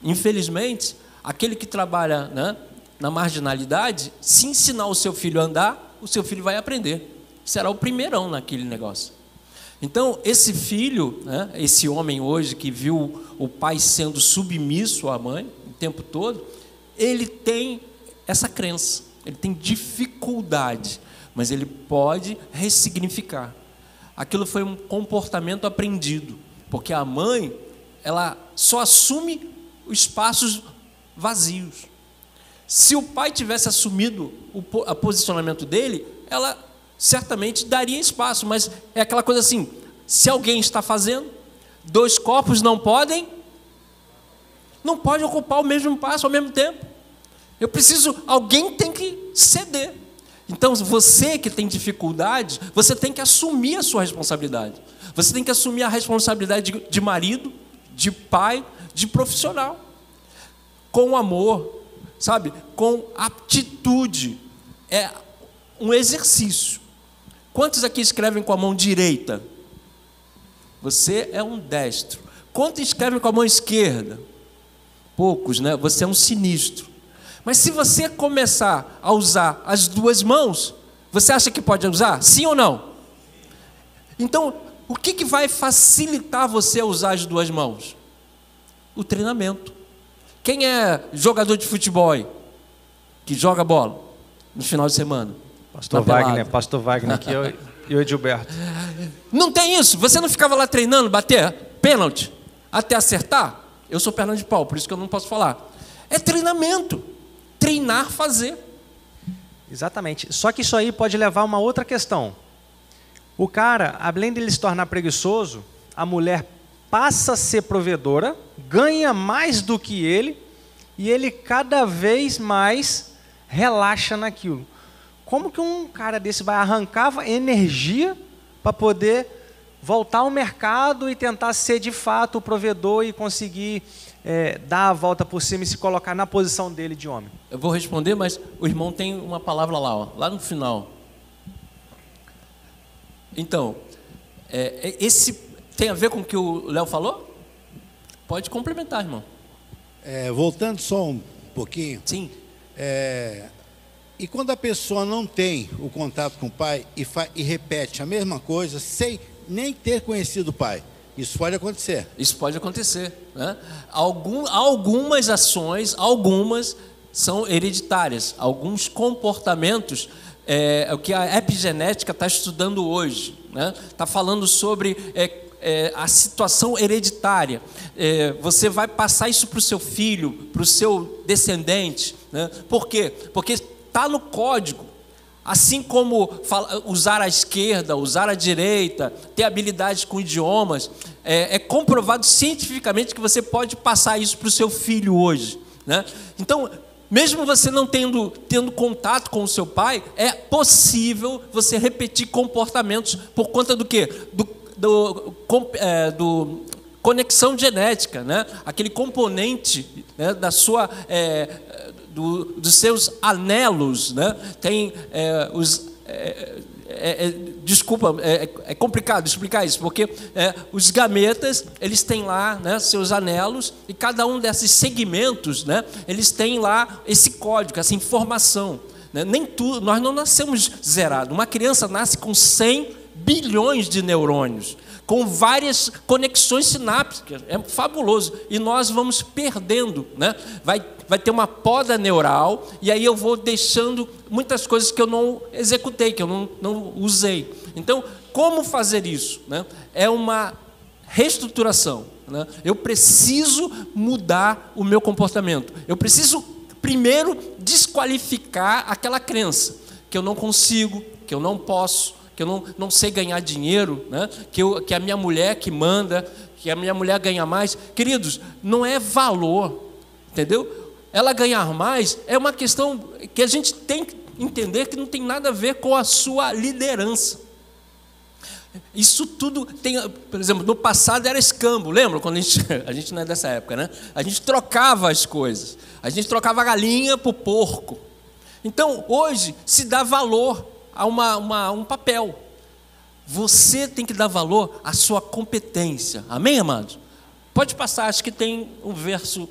Infelizmente, aquele que trabalha, né, na marginalidade, se ensinar o seu filho a andar, o seu filho vai aprender. Será o primeirão naquele negócio. Então, esse filho, né, esse homem hoje que viu o pai sendo submisso à mãe o tempo todo, ele tem essa crença, ele tem dificuldade, mas ele pode ressignificar. Aquilo foi um comportamento aprendido, porque a mãe, ela só assume os espaços vazios. Se o pai tivesse assumido o posicionamento dele, ela certamente daria espaço, mas é aquela coisa assim, se alguém está fazendo, dois corpos não podem ocupar o mesmo espaço ao mesmo tempo. Alguém tem que ceder. Então, você que tem dificuldade, você tem que assumir a sua responsabilidade. Você tem que assumir a responsabilidade de marido, de pai, de profissional. Com amor, sabe? Com atitude. É um exercício. Quantos aqui escrevem com a mão direita? Você é um destro. Quantos escrevem com a mão esquerda? Poucos, né? Você é um sinistro. Mas se você começar a usar as duas mãos, você acha que pode usar? Sim ou não? Então, o que vai facilitar você a usar as duas mãos? O treinamento. Quem é jogador de futebol aí? Que joga bola no final de semana? Pastor Wagner aqui e o Edilberto. Não tem isso? Você não ficava lá treinando, bater pênalti, até acertar? Eu sou perna de pau, por isso que eu não posso falar. É treinamento. Treinar, fazer. Exatamente. Só que isso aí pode levar a uma outra questão. O cara, além de ele se tornar preguiçoso, a mulher passa a ser provedora, ganha mais do que ele, e ele cada vez mais relaxa naquilo. Como que um cara desse vai arrancar energia para poder voltar ao mercado e tentar ser de fato o provedor e conseguir dar a volta por cima e se colocar na posição dele de homem? Eu vou responder, mas o irmão tem uma palavra lá, ó, lá no final. Então, esse tem a ver com o que o Léo falou? Pode complementar, irmão. Voltando só um pouquinho. Sim. E quando a pessoa não tem o contato com o pai e repete a mesma coisa sem nem ter conhecido o pai, isso pode acontecer. Isso pode acontecer, né? Algumas ações, algumas são hereditárias. Alguns comportamentos, o que a epigenética está estudando hoje, né? Está falando sobre a situação hereditária. Você vai passar isso para o seu filho, para o seu descendente, né? Por quê? Porque está no código. Assim como usar a esquerda, usar a direita, ter habilidades com idiomas, é comprovado cientificamente que você pode passar isso para o seu filho hoje, né? Então, mesmo você não tendo contato com o seu pai, é possível você repetir comportamentos por conta do quê? Do conexão genética, né? Aquele componente, né, da sua... dos seus anelos, né? Tem desculpa, é complicado explicar isso, porque os gametas, eles têm lá, né, seus anelos, e cada um desses segmentos, né, eles têm lá esse código, essa informação, né? Nem tudo, nós não nascemos zerados. Uma criança nasce com 100 bilhões de neurônios, com várias conexões sinápticas, é fabuloso, e nós vamos perdendo, né? Vai ter uma poda neural, e aí eu vou deixando muitas coisas que eu não executei, que eu não usei. Então, como fazer isso, né? É uma reestruturação, né? Eu preciso mudar o meu comportamento, eu preciso primeiro desqualificar aquela crença, que eu não consigo, que eu não posso, que eu não sei ganhar dinheiro, né? Que a minha mulher que manda, que a minha mulher ganha mais. Queridos, não é valor, entendeu? Ela ganhar mais é uma questão que a gente tem que entender que não tem nada a ver com a sua liderança. Isso tudo tem, por exemplo, no passado era escambo, lembra? Quando a gente não é dessa época, né? A gente trocava as coisas, a gente trocava a galinha por porco. Então, hoje, se dá valor a um papel. Você tem que dar valor à sua competência. Amém, amados? Pode passar, acho que tem um verso.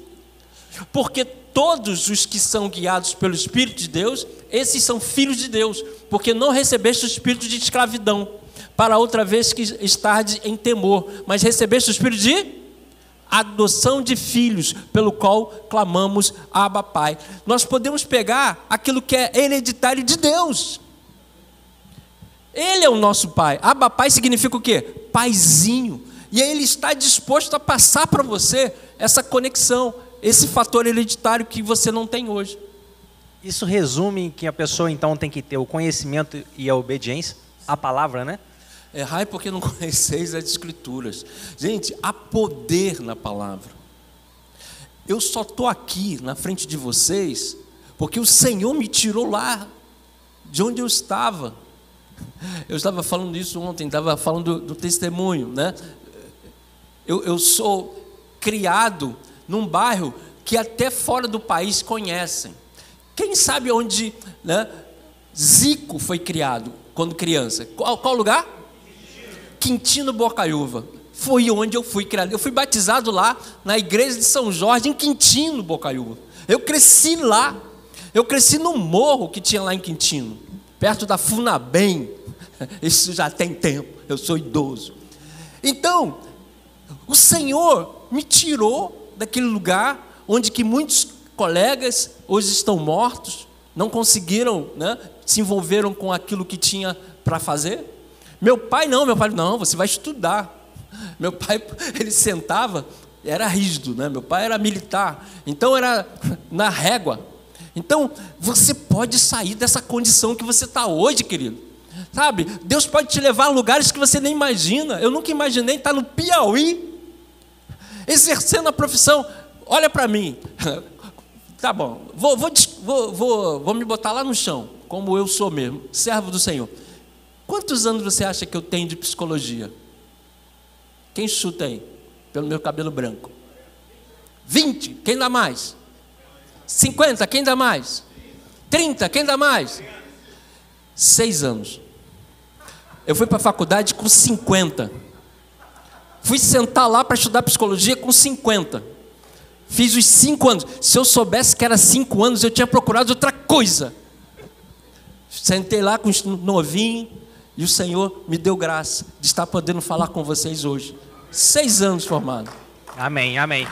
Porque todos os que são guiados pelo Espírito de Deus, esses são filhos de Deus. Porque não recebeste o espírito de escravidão, para outra vez que estardes em temor, mas recebeste o espírito de adoção de filhos, pelo qual clamamos Abba, Pai. Nós podemos pegar aquilo que é hereditário de Deus. Ele é o nosso Pai. Abba, Pai significa o quê? Paizinho. E aí Ele está disposto a passar para você essa conexão, esse fator hereditário que você não tem hoje. Isso resume que a pessoa então tem que ter o conhecimento e a obediência à palavra, né? Errai porque não conheceis as Escrituras. Gente, há poder na palavra. Eu só estou aqui na frente de vocês porque o Senhor me tirou lá de onde eu estava. Eu estava falando isso ontem, estava falando do testemunho, né? Eu sou criado num bairro que até fora do país conhecem. Quem sabe onde, né, Zico foi criado quando criança? Qual lugar? Quintino Bocaiúva. Foi onde eu fui criado. Eu fui batizado lá na igreja de São Jorge, em Quintino Bocaiúva. Eu cresci lá. Eu cresci no morro que tinha lá em Quintino, perto da Funabem. Isso já tem tempo, eu sou idoso. Então, o Senhor me tirou daquele lugar onde que muitos colegas hoje estão mortos, não conseguiram, né, se envolveram com aquilo que tinha para fazer. Meu pai, não, você vai estudar. Meu pai, ele sentava, era rígido, né? Meu pai era militar, então era na régua. Então, você pode sair dessa condição que você está hoje, querido. Sabe, Deus pode te levar a lugares que você nem imagina. Eu nunca imaginei estar no Piauí, exercendo a profissão. Olha para mim. Tá bom, vou me botar lá no chão, como eu sou mesmo, servo do Senhor. Quantos anos você acha que eu tenho de psicologia? Quem chuta aí? Pelo meu cabelo branco. 20, quem dá mais? 50, quem dá mais? 30, quem dá mais? 6 anos. Eu fui para a faculdade com 50. Fui sentar lá para estudar psicologia com 50. Fiz os 5 anos. Se eu soubesse que era 5 anos, eu tinha procurado outra coisa. Sentei lá com os novinhos e o Senhor me deu graça de estar podendo falar com vocês hoje. 6 anos formado. Amém, amém.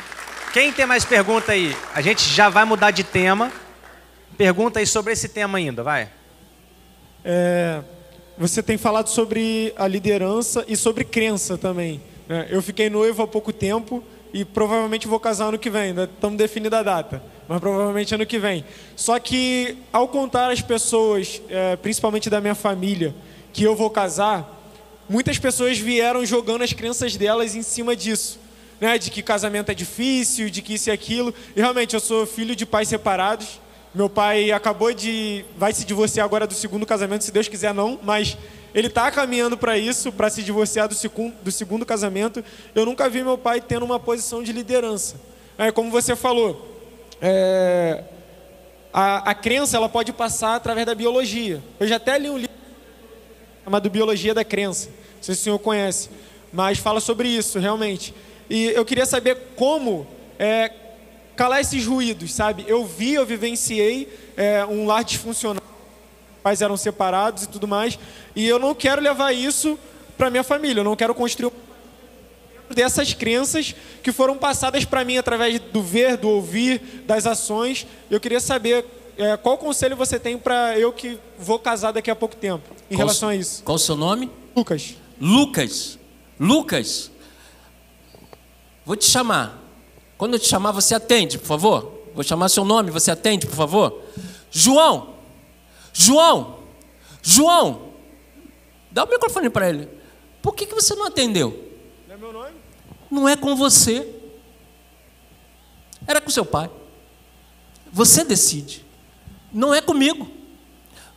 Quem tem mais pergunta aí? A gente já vai mudar de tema. Pergunta aí sobre esse tema ainda, vai. Você tem falado sobre a liderança e sobre crença também, né? Eu fiquei noivo há pouco tempo e provavelmente vou casar ano que vem. Ainda estamos definindo a data, mas provavelmente ano que vem. Só que ao contar às pessoas, principalmente da minha família, que eu vou casar, muitas pessoas vieram jogando as crenças delas em cima disso, né? De que casamento é difícil, de que isso e aquilo. E realmente eu sou filho de pais separados. Meu pai vai se divorciar agora do segundo casamento, se Deus quiser não, mas ele está caminhando para isso, para se divorciar do segundo casamento. Eu nunca vi meu pai tendo uma posição de liderança. Como você falou, a crença ela pode passar através da biologia. Eu já até li um livro chamado Biologia da Crença, não sei se o senhor conhece, mas fala sobre isso realmente. E eu queria saber como calar esses ruídos, sabe? Eu vivenciei um lar disfuncional pais eram separados e tudo mais. E eu não quero levar isso para minha família. Eu não quero construir dessas crenças que foram passadas para mim através do ver, do ouvir, das ações. Eu queria saber qual conselho você tem para eu que vou casar daqui a pouco tempo em relação a isso. Qual o seu nome? Lucas. Lucas, vou te chamar. Quando eu te chamar, você atende, por favor. Vou chamar seu nome, você atende, por favor. João, dá o microfone para ele. Por que você não atendeu? Não é meu nome? Não é com você. Era com seu pai. Você decide. Não é comigo.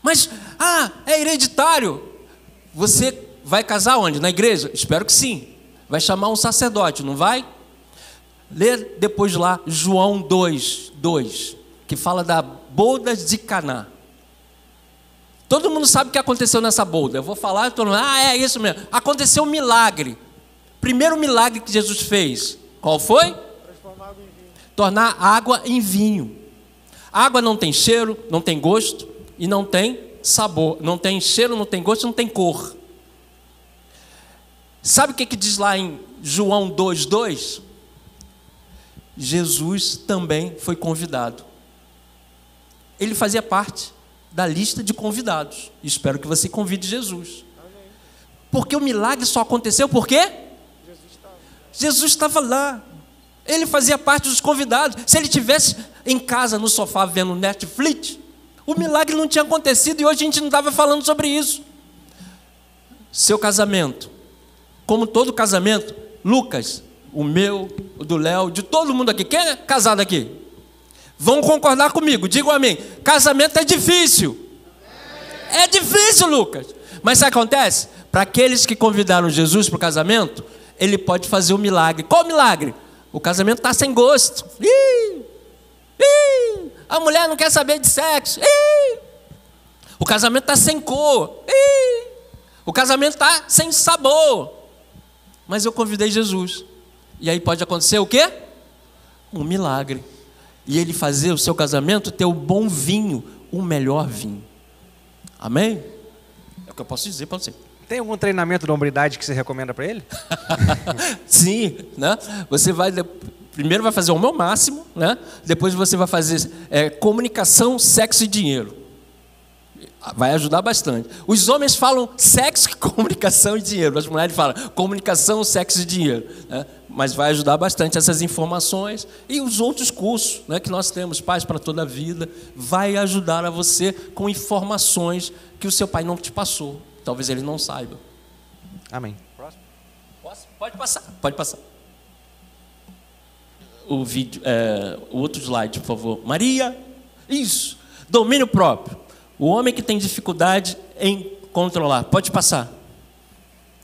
Mas, é hereditário. Você vai casar onde? Na igreja? Espero que sim. Vai chamar um sacerdote, não vai? Lê depois lá João 2, que fala da boda de Caná. Todo mundo sabe o que aconteceu nessa boda. Eu vou falar, todo mundo, é isso mesmo. Aconteceu um milagre. Primeiro milagre que Jesus fez, qual foi? Transformar água em vinho. Tornar água em vinho. Água não tem cheiro, não tem gosto e não tem sabor. Não tem cheiro, não tem gosto, não tem cor. Sabe o que diz lá em João 2:2? Jesus também foi convidado. Ele fazia parte da lista de convidados. Espero que você convide Jesus. Amém. Porque o milagre só aconteceu por quê? Jesus estava lá. Ele fazia parte dos convidados. Se ele estivesse em casa, no sofá, vendo Netflix, o milagre não tinha acontecido e hoje a gente não estava falando sobre isso. Seu casamento, como todo casamento, Lucas, o meu, o do Léo, de todo mundo aqui. Quem é casado aqui? Vão concordar comigo, digam amém. Casamento é difícil. É difícil, Lucas. Mas sabe o que acontece? Para aqueles que convidaram Jesus para o casamento, ele pode fazer um milagre. Qual milagre? O casamento está sem gosto. A mulher não quer saber de sexo. O casamento está sem cor. O casamento está sem sabor. Mas eu convidei Jesus. E aí pode acontecer o quê? Um milagre. E ele fazer o seu casamento ter o bom vinho, o melhor vinho. Amém? É o que eu posso dizer para você. Tem algum treinamento de hombridade que você recomenda para ele? Sim, né? Você vai primeiro vai fazer o meu máximo, né? Depois você vai fazer comunicação, sexo e dinheiro. Vai ajudar bastante. Os homens falam sexo, comunicação e dinheiro. As mulheres falam comunicação, sexo e dinheiro, né? Mas vai ajudar bastante essas informações e os outros cursos, né, que nós temos, Pais para Toda a Vida, vai ajudar a você com informações que o seu pai não te passou. Talvez ele não saiba. Amém. Próximo. Pode passar. O vídeo, o outro slide, por favor. Maria, isso. Domínio próprio. O homem que tem dificuldade em controlar. Pode passar.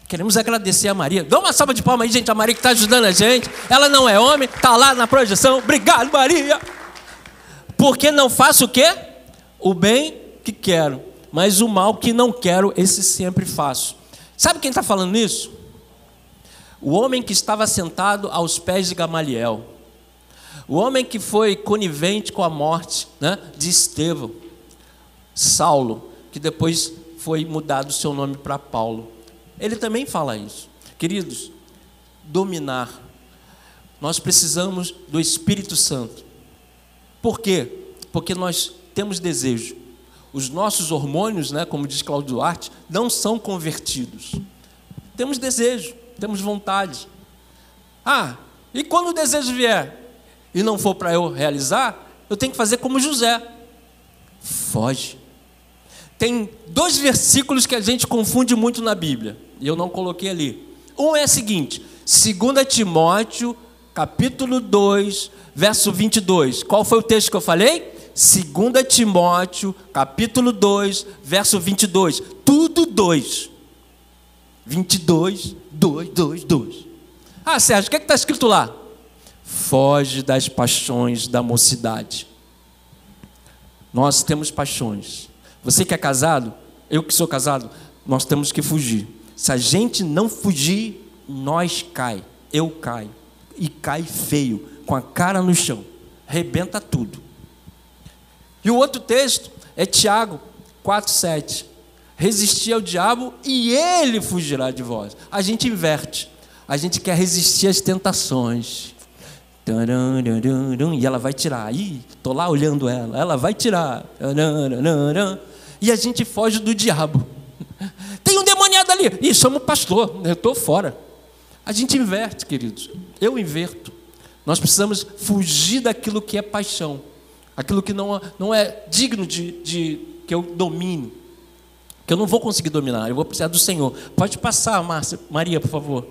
Queremos agradecer a Maria. Dá uma salva de palmas aí, gente. A Maria que está ajudando a gente. Ela não é homem, está lá na projeção. Obrigado, Maria. Porque não faço o quê? O bem que quero, mas o mal que não quero, esse sempre faço. Sabe quem está falando isso? O homem que estava sentado aos pés de Gamaliel. O homem que foi conivente com a morte, né, de Estevão. Saulo, que depois foi mudado o seu nome para Paulo. Ele também fala isso. Queridos, dominar. Nós precisamos do Espírito Santo. Por quê? Porque nós temos desejo. Os nossos hormônios, né, como diz Cláudio Duarte, não são convertidos. Temos desejo, temos vontade. E quando o desejo vier e não for para eu realizar, eu tenho que fazer como José. Foge. Tem 2 versículos que a gente confunde muito na Bíblia, e eu não coloquei ali. Um é o seguinte, 2 Timóteo, capítulo 2, verso 22. Qual foi o texto que eu falei? 2 Timóteo, capítulo 2, verso 22. Tudo 2. 22, 2. Sérgio, o que está escrito lá? Foge das paixões da mocidade. Nós temos paixões. Você que é casado, eu que sou casado, nós temos que fugir. Se a gente não fugir, nós cai. Eu caio. E cai feio, com a cara no chão. Rebenta tudo. E o outro texto é Tiago, 4:7. Resistir ao diabo e ele fugirá de vós. A gente inverte. A gente quer resistir às tentações. E ela vai tirar. Ih, estou lá olhando ela. Ela vai tirar. E a gente foge do diabo. Tem um demoniado ali. Ih, chama o pastor. Eu estou fora. A gente inverte, queridos. Eu inverto. Nós precisamos fugir daquilo que é paixão. Aquilo que não é digno de que eu domine. Que eu não vou conseguir dominar. Eu vou precisar do Senhor. Pode passar, Maria, por favor.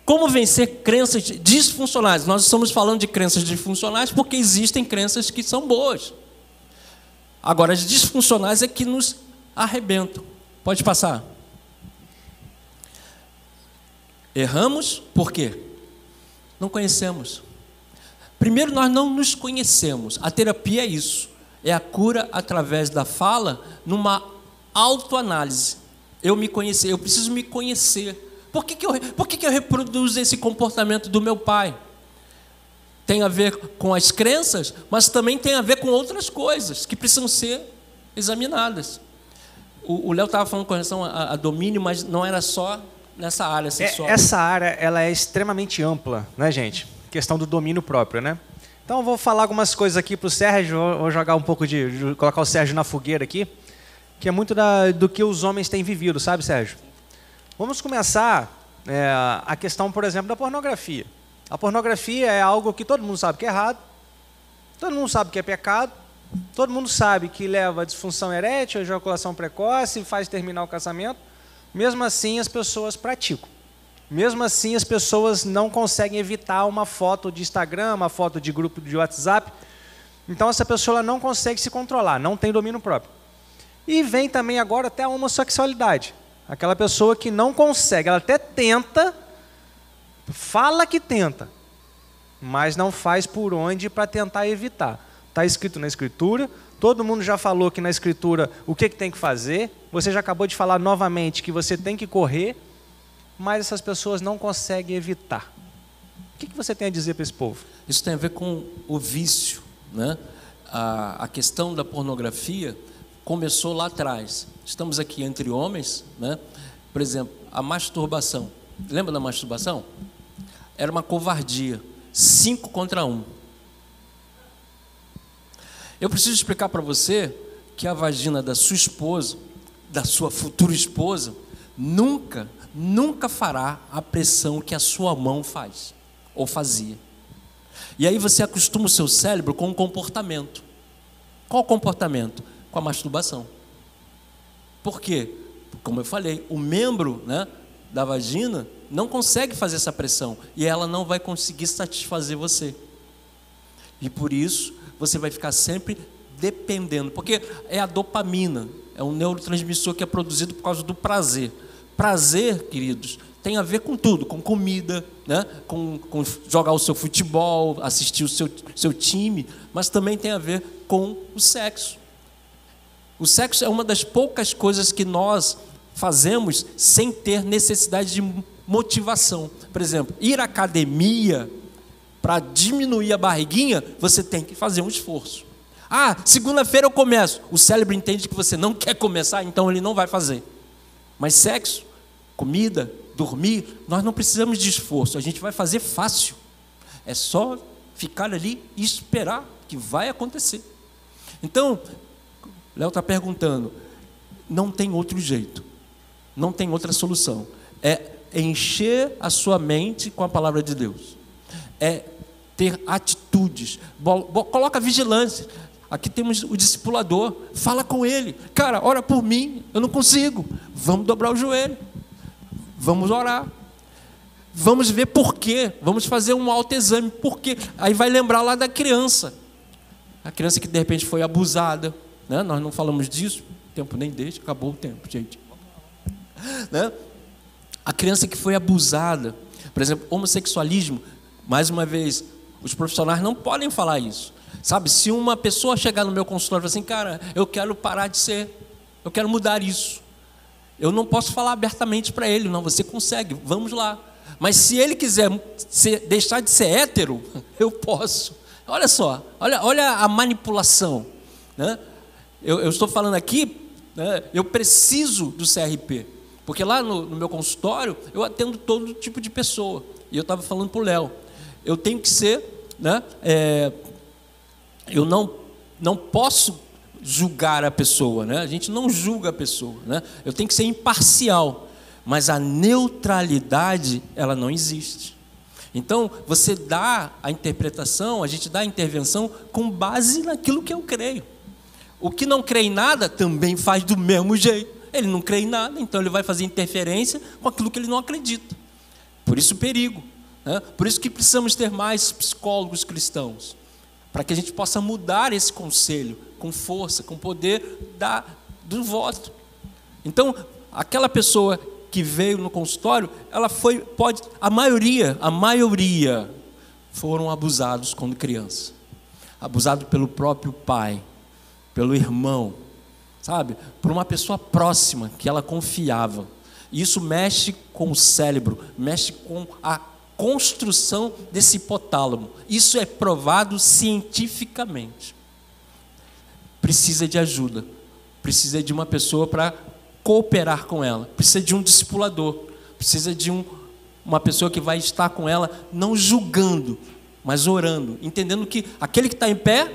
Como vencer crenças disfuncionais? Nós estamos falando de crenças disfuncionais porque existem crenças que são boas. Agora, as disfuncionais é que nos arrebentam. Pode passar. Erramos por quê? Não conhecemos. Primeiro, nós não nos conhecemos. A terapia é isso. É a cura através da fala numa autoanálise. Eu me conhecer, eu preciso me conhecer. Por que eu reproduzo esse comportamento do meu pai? Tem a ver com as crenças, mas também tem a ver com outras coisas que precisam ser examinadas. O Léo estava falando com relação a domínio, mas não era só nessa área sexual. Essa área ela é extremamente ampla, né, gente? Questão do domínio próprio, né? Então eu vou falar algumas coisas aqui para o Sérgio, vou jogar um pouco colocar o Sérgio na fogueira aqui, que é muito do que os homens têm vivido, sabe, Sérgio? Vamos começar a questão, por exemplo, da pornografia. A pornografia é algo que todo mundo sabe que é errado, todo mundo sabe que é pecado, todo mundo sabe que leva a disfunção erétil, a ejaculação precoce, faz terminar o casamento. Mesmo assim, as pessoas praticam. Mesmo assim, as pessoas não conseguem evitar uma foto de Instagram, uma foto de grupo de WhatsApp. Então, essa pessoa não consegue se controlar, não tem domínio próprio. E vem também agora até a homossexualidade. Aquela pessoa que não consegue, ela até tenta, fala que tenta, mas não faz por onde para tentar evitar. Está escrito na Escritura, todo mundo já falou que na Escritura o que tem que fazer, você já acabou de falar novamente que você tem que correr, mas essas pessoas não conseguem evitar. O que você tem a dizer para esse povo? Isso tem a ver com o vício, né? A questão da pornografia começou lá atrás. Estamos aqui entre homens, né? Por exemplo, a masturbação. Lembra da masturbação? Era uma covardia. 5 contra 1. Eu preciso explicar para você que a vagina da sua esposa, da sua futura esposa, nunca fará a pressão que a sua mão faz, ou fazia. E aí você acostuma o seu cérebro com um comportamento. Qual comportamento? Com a masturbação. Por quê? Como eu falei, o membro, né, da vagina não consegue fazer essa pressão e ela não vai conseguir satisfazer você. E por isso você vai ficar sempre dependendo, porque é a dopamina, é um neurotransmissor que é produzido por causa do prazer. Prazer, queridos, tem a ver com tudo, com comida, né? com jogar o seu futebol, assistir o seu time, mas também tem a ver com o sexo. O sexo é uma das poucas coisas que nós fazemos sem ter necessidade de motivação. Por exemplo, ir à academia, para diminuir a barriguinha, você tem que fazer um esforço. Ah, segunda-feira eu começo. O cérebro entende que você não quer começar, então ele não vai fazer. Mas sexo, comida, dormir, nós não precisamos de esforço, a gente vai fazer fácil. É só ficar ali e esperar que vai acontecer. Então, Léo está perguntando, não tem outro jeito, não tem outra solução. É encher a sua mente com a palavra de Deus. É ter atitudes. Coloca vigilância. Aqui temos o discipulador. Fala com ele. Cara, ora por mim. Eu não consigo. Vamos dobrar o joelho. Vamos orar. Vamos ver por quê. Vamos fazer um autoexame. Por quê? Aí vai lembrar lá da criança. A criança que de repente foi abusada. Né? Nós não falamos disso. O tempo nem deixa. Acabou o tempo, gente. Né? A criança que foi abusada. Por exemplo, homossexualismo. Mais uma vez, os profissionais não podem falar isso. Sabe, se uma pessoa chegar no meu consultório e falar assim, cara, eu quero parar de ser, eu quero mudar isso. Eu não posso falar abertamente para ele, não, você consegue, vamos lá. Mas se ele quiser deixar de ser hétero, eu posso. Olha só, olha a manipulação. Né? Eu estou falando aqui né? Eu preciso do CRP, porque lá no meu consultório eu atendo todo tipo de pessoa. E eu estava falando para o Léo, eu tenho que ser, né, eu não posso julgar a pessoa, né? A gente não julga a pessoa, né? Eu tenho que ser imparcial, mas a neutralidade, ela não existe. Então, você dá a interpretação, a gente dá a intervenção com base naquilo que eu creio. O que não crê em nada também faz do mesmo jeito. Ele não crê em nada, então ele vai fazer interferência com aquilo que ele não acredita. Por isso o perigo, né? Por isso que precisamos ter mais psicólogos cristãos, para que a gente possa mudar esse conselho com força, com poder do voto. Então, aquela pessoa que veio no consultório, a maioria foram abusados quando criança. Abusado pelo próprio pai, pelo irmão, sabe? Por uma pessoa próxima que ela confiava. E isso mexe com o cérebro, mexe com a construção desse hipotálamo. Isso é provado cientificamente. Precisa de ajuda, precisa de uma pessoa para cooperar com ela, precisa de um discipulador, precisa de uma pessoa que vai estar com ela, não julgando, mas orando, entendendo que aquele que está em pé,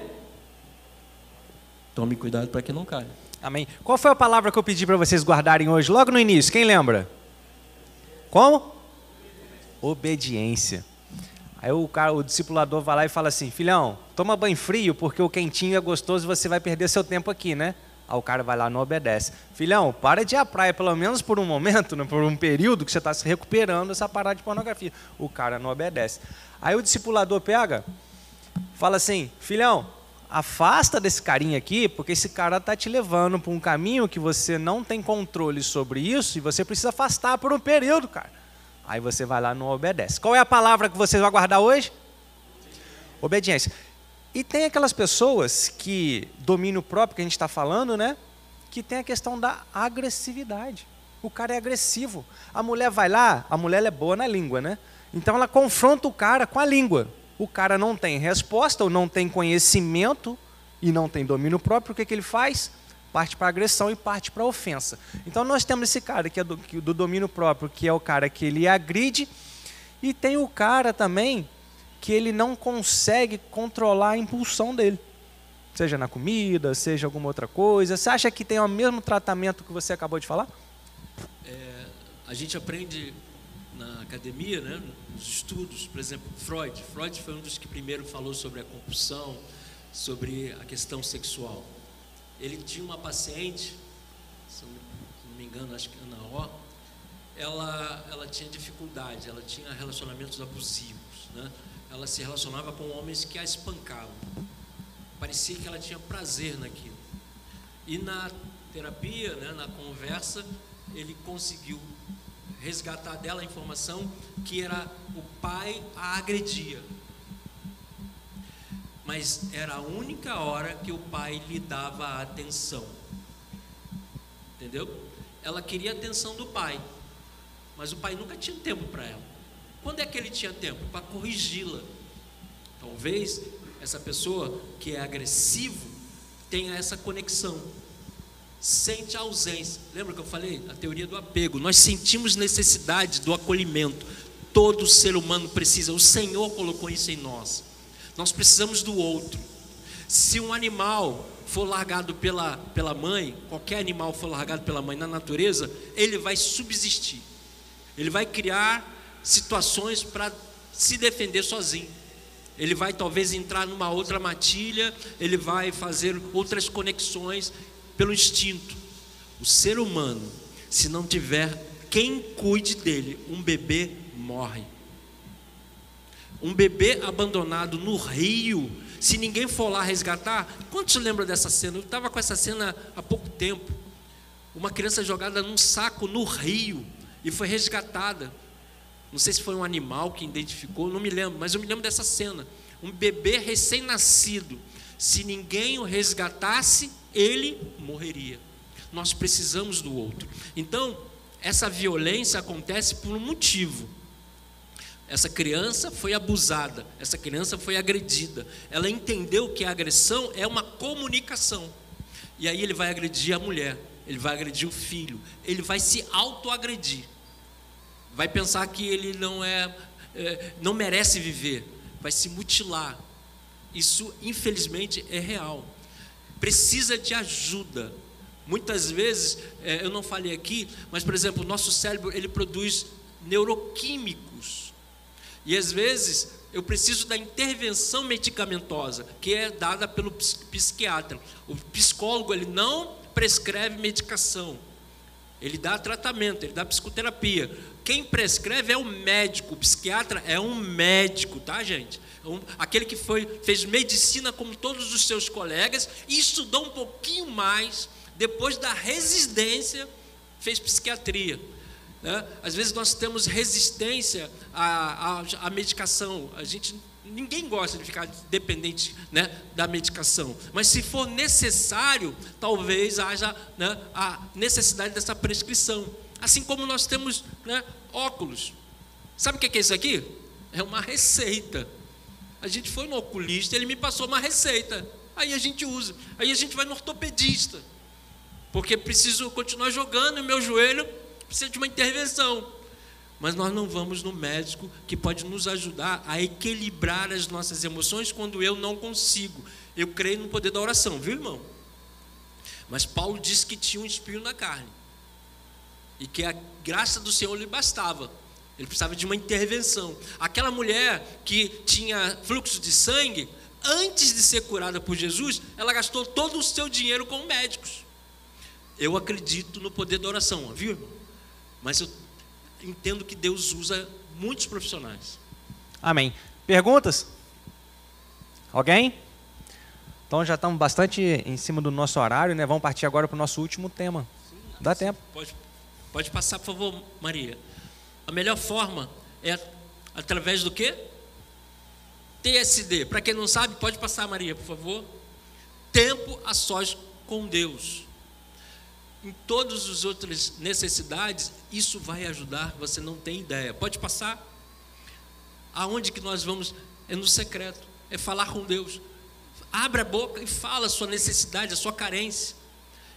tome cuidado para que não caia. Amém. Qual foi a palavra que eu pedi para vocês guardarem hoje, logo no início? Quem lembra? Como? Obediência. Aí o discipulador vai lá e fala assim: filhão, toma banho frio, porque o quentinho é gostoso e você vai perder seu tempo aqui, né? Aí o cara vai lá e não obedece. Filhão, para de ir à praia, pelo menos por um momento, né, por um período que você está se recuperando essa parada de pornografia. O cara não obedece. Aí o discipulador pega, fala assim: filhão, afasta desse carinha aqui, porque esse cara está te levando para um caminho que você não tem controle sobre isso e você precisa afastar por um período, cara. Aí você vai lá e não obedece. Qual é a palavra que vocês vão guardar hoje? Obediência. E tem aquelas pessoas que, domínio próprio que a gente está falando, né? Que tem a questão da agressividade. O cara é agressivo. A mulher vai lá, a mulher é boa na língua, né? Então ela confronta o cara com a língua. O cara não tem resposta, ou não tem conhecimento, e não tem domínio próprio, o que ele faz? Parte para a agressão e parte para a ofensa. Então nós temos esse cara que é do domínio próprio, que é o cara que ele agride, e tem o cara também que ele não consegue controlar a impulsão dele. Seja na comida, seja alguma outra coisa. Você acha que tem o mesmo tratamento que você acabou de falar? A gente aprende na academia, né, nos estudos, por exemplo, Freud. Freud foi um dos que primeiro falou sobre a compulsão, sobre a questão sexual. Ele tinha uma paciente, se não me engano, acho que Ana O, ela tinha dificuldade, ela tinha relacionamentos abusivos, né? Ela se relacionava com homens que a espancavam. Parecia que ela tinha prazer naquilo. E na terapia, né, na conversa, ele conseguiu resgatar dela a informação que era o pai a agredia. Mas era a única hora que o pai lhe dava atenção. Entendeu? Ela queria a atenção do pai, mas o pai nunca tinha tempo para ela. Quando é que ele tinha tempo? Para corrigi-la. Talvez essa pessoa que é agressivo tenha essa conexão. Sente a ausência. Lembra que eu falei? A teoria do apego. Nós sentimos necessidade do acolhimento. Todo ser humano precisa. O Senhor colocou isso em nós. Nós precisamos do outro. Se um animal for largado pela mãe, qualquer animal for largado pela mãe na natureza, ele vai subsistir. Ele vai criar situações para se defender sozinho. Ele vai talvez entrar numa outra matilha, ele vai fazer outras conexões pelo instinto. O ser humano, se não tiver quem cuide dele, um bebê morre. Um bebê abandonado no rio, se ninguém for lá resgatar. Quantos lembram dessa cena? Eu estava com essa cena há pouco tempo. Uma criança jogada num saco no rio e foi resgatada. Não sei se foi um animal que identificou, não me lembro, mas eu me lembro dessa cena. Um bebê recém-nascido, se ninguém o resgatasse, ele morreria. Nós precisamos do outro. Então, essa violência acontece por um motivo. Essa criança foi abusada, essa criança foi agredida. Ela entendeu que a agressão é uma comunicação. E aí ele vai agredir a mulher. ele vai agredir o filho, ele vai se autoagredir, vai pensar que ele não merece viver, vai se mutilar. Isso, infelizmente, é real. Precisa de ajuda. Muitas vezes, eu não falei aqui, mas, por exemplo, o nosso cérebro, ele produz neuroquímicos. E, às vezes, eu preciso da intervenção medicamentosa, que é dada pelo psiquiatra. O psicólogo, ele não prescreve medicação. Ele dá tratamento, ele dá psicoterapia. Quem prescreve é o médico. O psiquiatra é um médico, tá, gente? Aquele que fez medicina como todos os seus colegas e estudou um pouquinho mais, depois da residência, fez psiquiatria, né? Às vezes nós temos resistência à medicação. Ninguém gosta de ficar dependente, né, da medicação. Mas se for necessário, talvez haja, né, a necessidade dessa prescrição. Assim como nós temos, né, óculos. Sabe o que é isso aqui? É uma receita. A gente foi no oculista, ele me passou uma receita. Aí a gente usa. Aí a gente vai no ortopedista. Porque preciso continuar jogando e meu joelho precisa de uma intervenção. Mas nós não vamos no médico que pode nos ajudar a equilibrar as nossas emoções quando eu não consigo. Eu creio no poder da oração, viu, irmão? Mas Paulo disse que tinha um espinho na carne e que a graça do Senhor lhe bastava. Ele precisava de uma intervenção. Aquela mulher que tinha fluxo de sangue, antes de ser curada por Jesus, ela gastou todo o seu dinheiro com médicos. Eu acredito no poder da oração, viu, irmão? Mas eu entendo que Deus usa muitos profissionais. Amém. Perguntas? Alguém? Então já estamos bastante em cima do nosso horário, né? Vamos partir agora para o nosso último tema. Dá tempo. Pode passar, por favor, Maria. A melhor forma é através do quê? TSD. Para quem não sabe, pode passar, Maria, por favor. Tempo a sós com Deus. Em todas as outras necessidades, isso vai ajudar, você não tem ideia. Pode passar. Aonde que nós vamos? É no secreto, é falar com Deus. Abre a boca e fala a sua necessidade, a sua carência.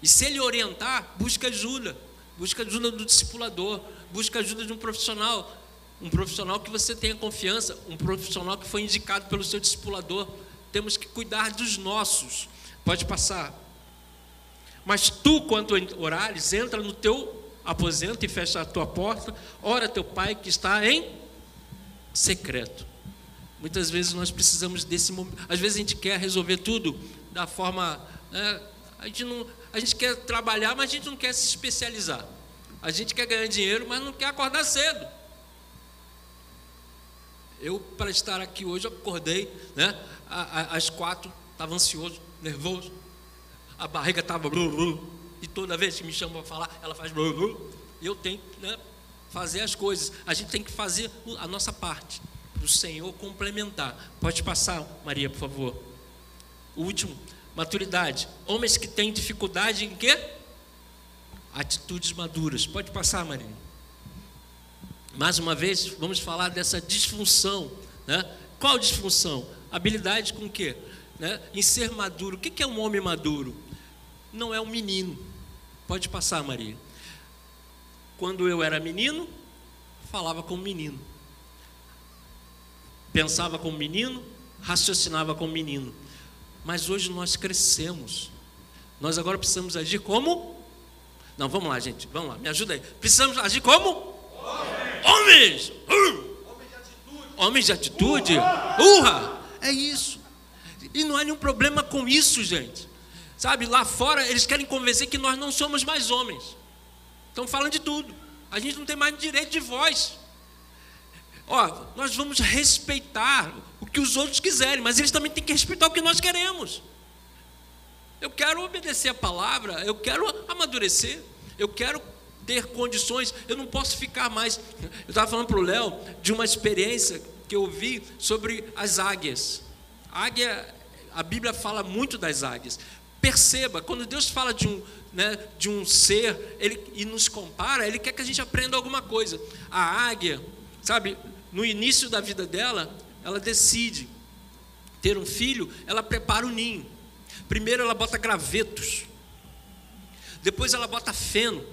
E se Ele orientar, busca ajuda. Busca ajuda do discipulador, busca ajuda de um profissional que você tenha confiança, um profissional que foi indicado pelo seu discipulador. Temos que cuidar dos nossos. Pode passar. Mas tu, quando orares, entra no teu aposento e fecha a tua porta, ora teu Pai que está em secreto. Muitas vezes nós precisamos desse momento. Às vezes a gente quer resolver tudo da forma, né, a gente quer trabalhar, mas a gente não quer se especializar. A gente quer ganhar dinheiro, mas não quer acordar cedo. Eu, para estar aqui hoje, acordei, né, às 4, estava ansioso, nervoso. A barriga estava... E toda vez que me chamam para falar, ela faz... E eu tenho que, né, fazer as coisas. A gente tem que fazer a nossa parte, para o Senhor complementar. Pode passar, Maria, por favor. O último, maturidade. Homens que têm dificuldade em quê? Atitudes maduras. Pode passar, Maria. Mais uma vez, vamos falar dessa disfunção, né? Qual disfunção? Habilidade com o quê? Né? Em ser maduro. O que é um homem maduro? Não é um menino. Pode passar, Maria. Quando eu era menino, falava como menino. Pensava como menino, raciocinava como menino. Mas hoje nós crescemos. Nós agora precisamos agir como? Não, vamos lá, gente. Vamos lá, me ajuda aí. Precisamos agir como? Homens! Homens de atitude. Urra! É isso. E não há nenhum problema com isso, gente. Sabe, lá fora eles querem convencer que nós não somos mais homens. Estão falando de tudo. A gente não tem mais direito de voz. Ó, nós vamos respeitar o que os outros quiserem, mas eles também têm que respeitar o que nós queremos. Eu quero obedecer a palavra, eu quero amadurecer, eu quero ter condições, eu não posso ficar mais. Eu estava falando para o Léo de uma experiência que eu vi sobre as águias. Águia, a Bíblia fala muito das águias. Perceba, quando Deus fala de um ser, e nos compara, Ele quer que a gente aprenda alguma coisa. A águia, sabe, no início da vida dela, ela decide ter um filho, ela prepara o ninho. Primeiro ela bota gravetos. depois ela bota feno,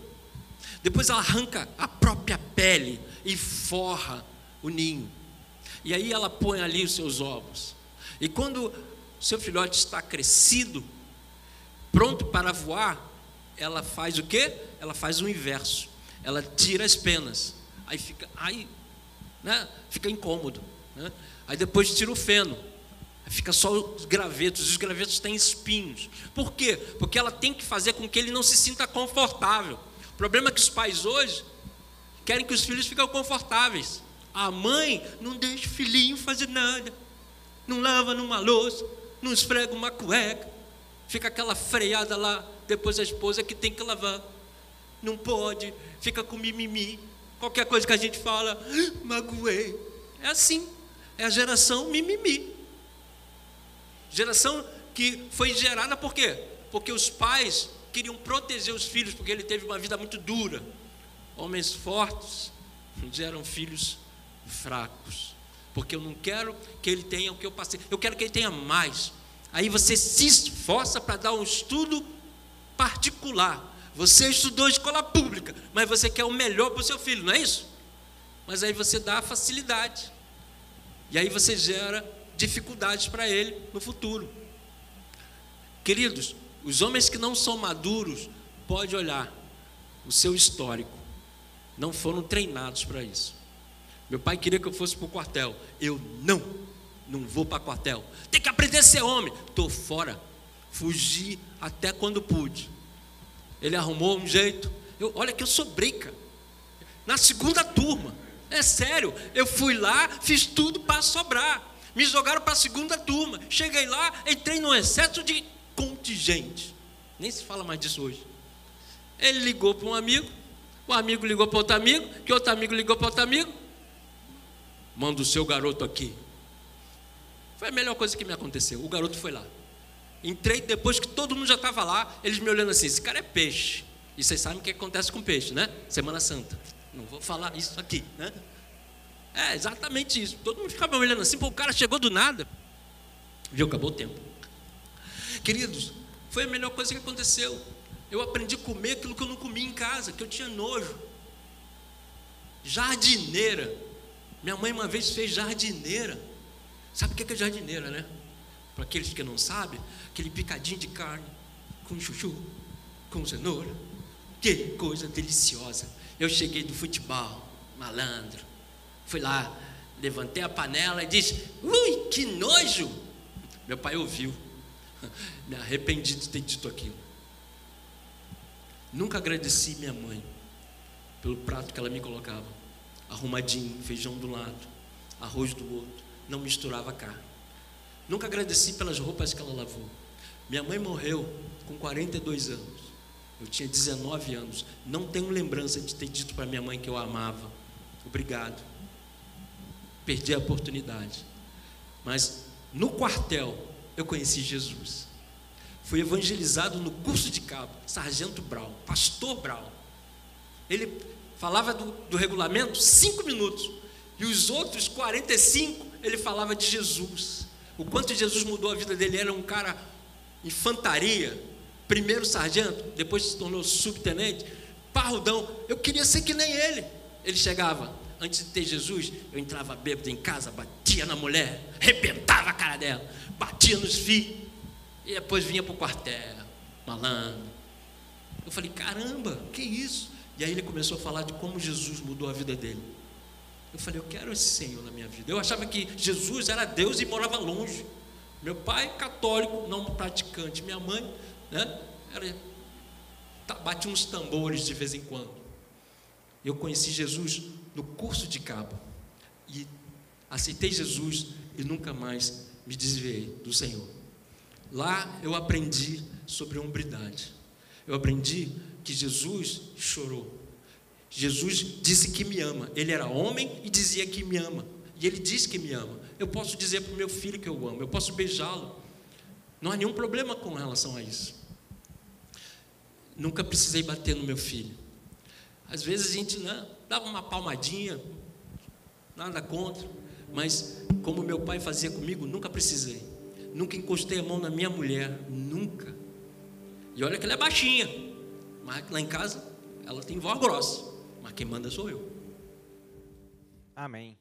depois ela arranca a própria pele e forra o ninho. E aí ela põe ali os seus ovos. E quando o seu filhote está crescido, pronto para voar, ela faz o quê? Ela faz o inverso. Ela tira as penas. Aí fica incômodo, né? Aí depois tira o feno. Fica só os gravetos têm espinhos. Por quê? Porque ela tem que fazer com que ele não se sinta confortável. O problema é que os pais hoje querem que os filhos fiquem confortáveis. A mãe não deixa o filhinho fazer nada, não lava numa louça, não esfrega uma cueca, fica aquela freada lá, depois a esposa que tem que lavar, não pode, fica com mimimi, qualquer coisa que a gente fala, magoei. É assim, é a geração mimimi, geração que foi gerada por quê? Porque os pais queriam proteger os filhos, porque ele teve uma vida muito dura. Homens fortes geram filhos fracos, porque eu não quero que ele tenha o que eu passei, eu quero que ele tenha mais. Aí você se esforça para dar um estudo particular. Você estudou escola pública, mas você quer o melhor para o seu filho, não é isso? Mas aí você dá a facilidade, e aí você gera dificuldades para ele no futuro. Queridos, os homens que não são maduros, pode olhar o seu histórico, não foram treinados para isso. Meu pai queria que eu fosse para o quartel. Eu não vou para o quartel. Tem que aprender a ser homem. Estou fora. Fugi até quando pude. Ele arrumou um jeito. Olha que eu sobrei, cara. Na segunda turma. É sério. Eu fui lá, fiz tudo para sobrar. Me jogaram para a segunda turma. Cheguei lá, entrei num excesso de contingente. Nem se fala mais disso hoje. Ele ligou para um amigo. O amigo ligou para outro amigo. Que outro amigo ligou para outro amigo. Manda o seu garoto aqui. Foi a melhor coisa que me aconteceu. O garoto foi lá. Entrei depois que todo mundo já estava lá. Eles me olhando assim, esse cara é peixe. E vocês sabem o que acontece com peixe, né? Semana Santa. Não vou falar isso aqui, né? É exatamente isso. Todo mundo ficava me olhando assim, pô, o cara chegou do nada. Viu, acabou o tempo. Queridos, foi a melhor coisa que aconteceu. Eu aprendi a comer aquilo que eu não comia em casa, que eu tinha nojo. Jardineira. Minha mãe uma vez fez jardineira. Sabe o que é jardineira, né? Para aqueles que não sabem, aquele picadinho de carne com chuchu, com cenoura. Que coisa deliciosa. Eu cheguei do futebol, malandro. Fui lá, levantei a panela e disse, ui, que nojo. Meu pai ouviu. Me arrependi de ter dito aquilo. Nunca agradeci minha mãe pelo prato que ela me colocava. Arrumadinho, feijão do lado, arroz do outro, não misturava carne. Nunca agradeci pelas roupas que ela lavou. Minha mãe morreu com 42 anos. Eu tinha 19 anos. Não tenho lembrança de ter dito para minha mãe que eu a amava. Obrigado. Perdi a oportunidade. Mas no quartel eu conheci Jesus. Fui evangelizado no curso de cabo, Sargento Brown, Pastor Brown. Ele falava do regulamento 5 minutos, e os outros 45 ele falava de Jesus, o quanto Jesus mudou a vida dele. Era um cara, infantaria, primeiro sargento, depois se tornou subtenente, parrudão. Eu queria ser que nem ele. Ele chegava, antes de ter Jesus, eu entrava bêbado em casa, batia na mulher, arrebentava a cara dela, batia nos filhos, e depois vinha para o quartel, malandro. Eu falei, caramba, que isso? E aí ele começou a falar de como Jesus mudou a vida dele. Eu falei, eu quero esse Senhor na minha vida. Eu achava que Jesus era Deus e morava longe. Meu pai, católico, não praticante. Minha mãe, né, batia uns tambores de vez em quando. Eu conheci Jesus no curso de cabo. E aceitei Jesus e nunca mais me desviei do Senhor. Lá eu aprendi sobre hombridade. Eu aprendi que Jesus chorou. Jesus disse que me ama. Ele era homem e dizia que me ama. E ele diz que me ama. Eu posso dizer para o meu filho que eu amo. Eu posso beijá-lo. Não há nenhum problema com relação a isso. Nunca precisei bater no meu filho. Às vezes a gente, né, dava uma palmadinha, nada contra. Mas como meu pai fazia comigo, nunca precisei. Nunca encostei a mão na minha mulher. Nunca. E olha que ela é baixinha. Mas lá em casa, ela tem voz grossa, mas quem manda sou eu. Amém.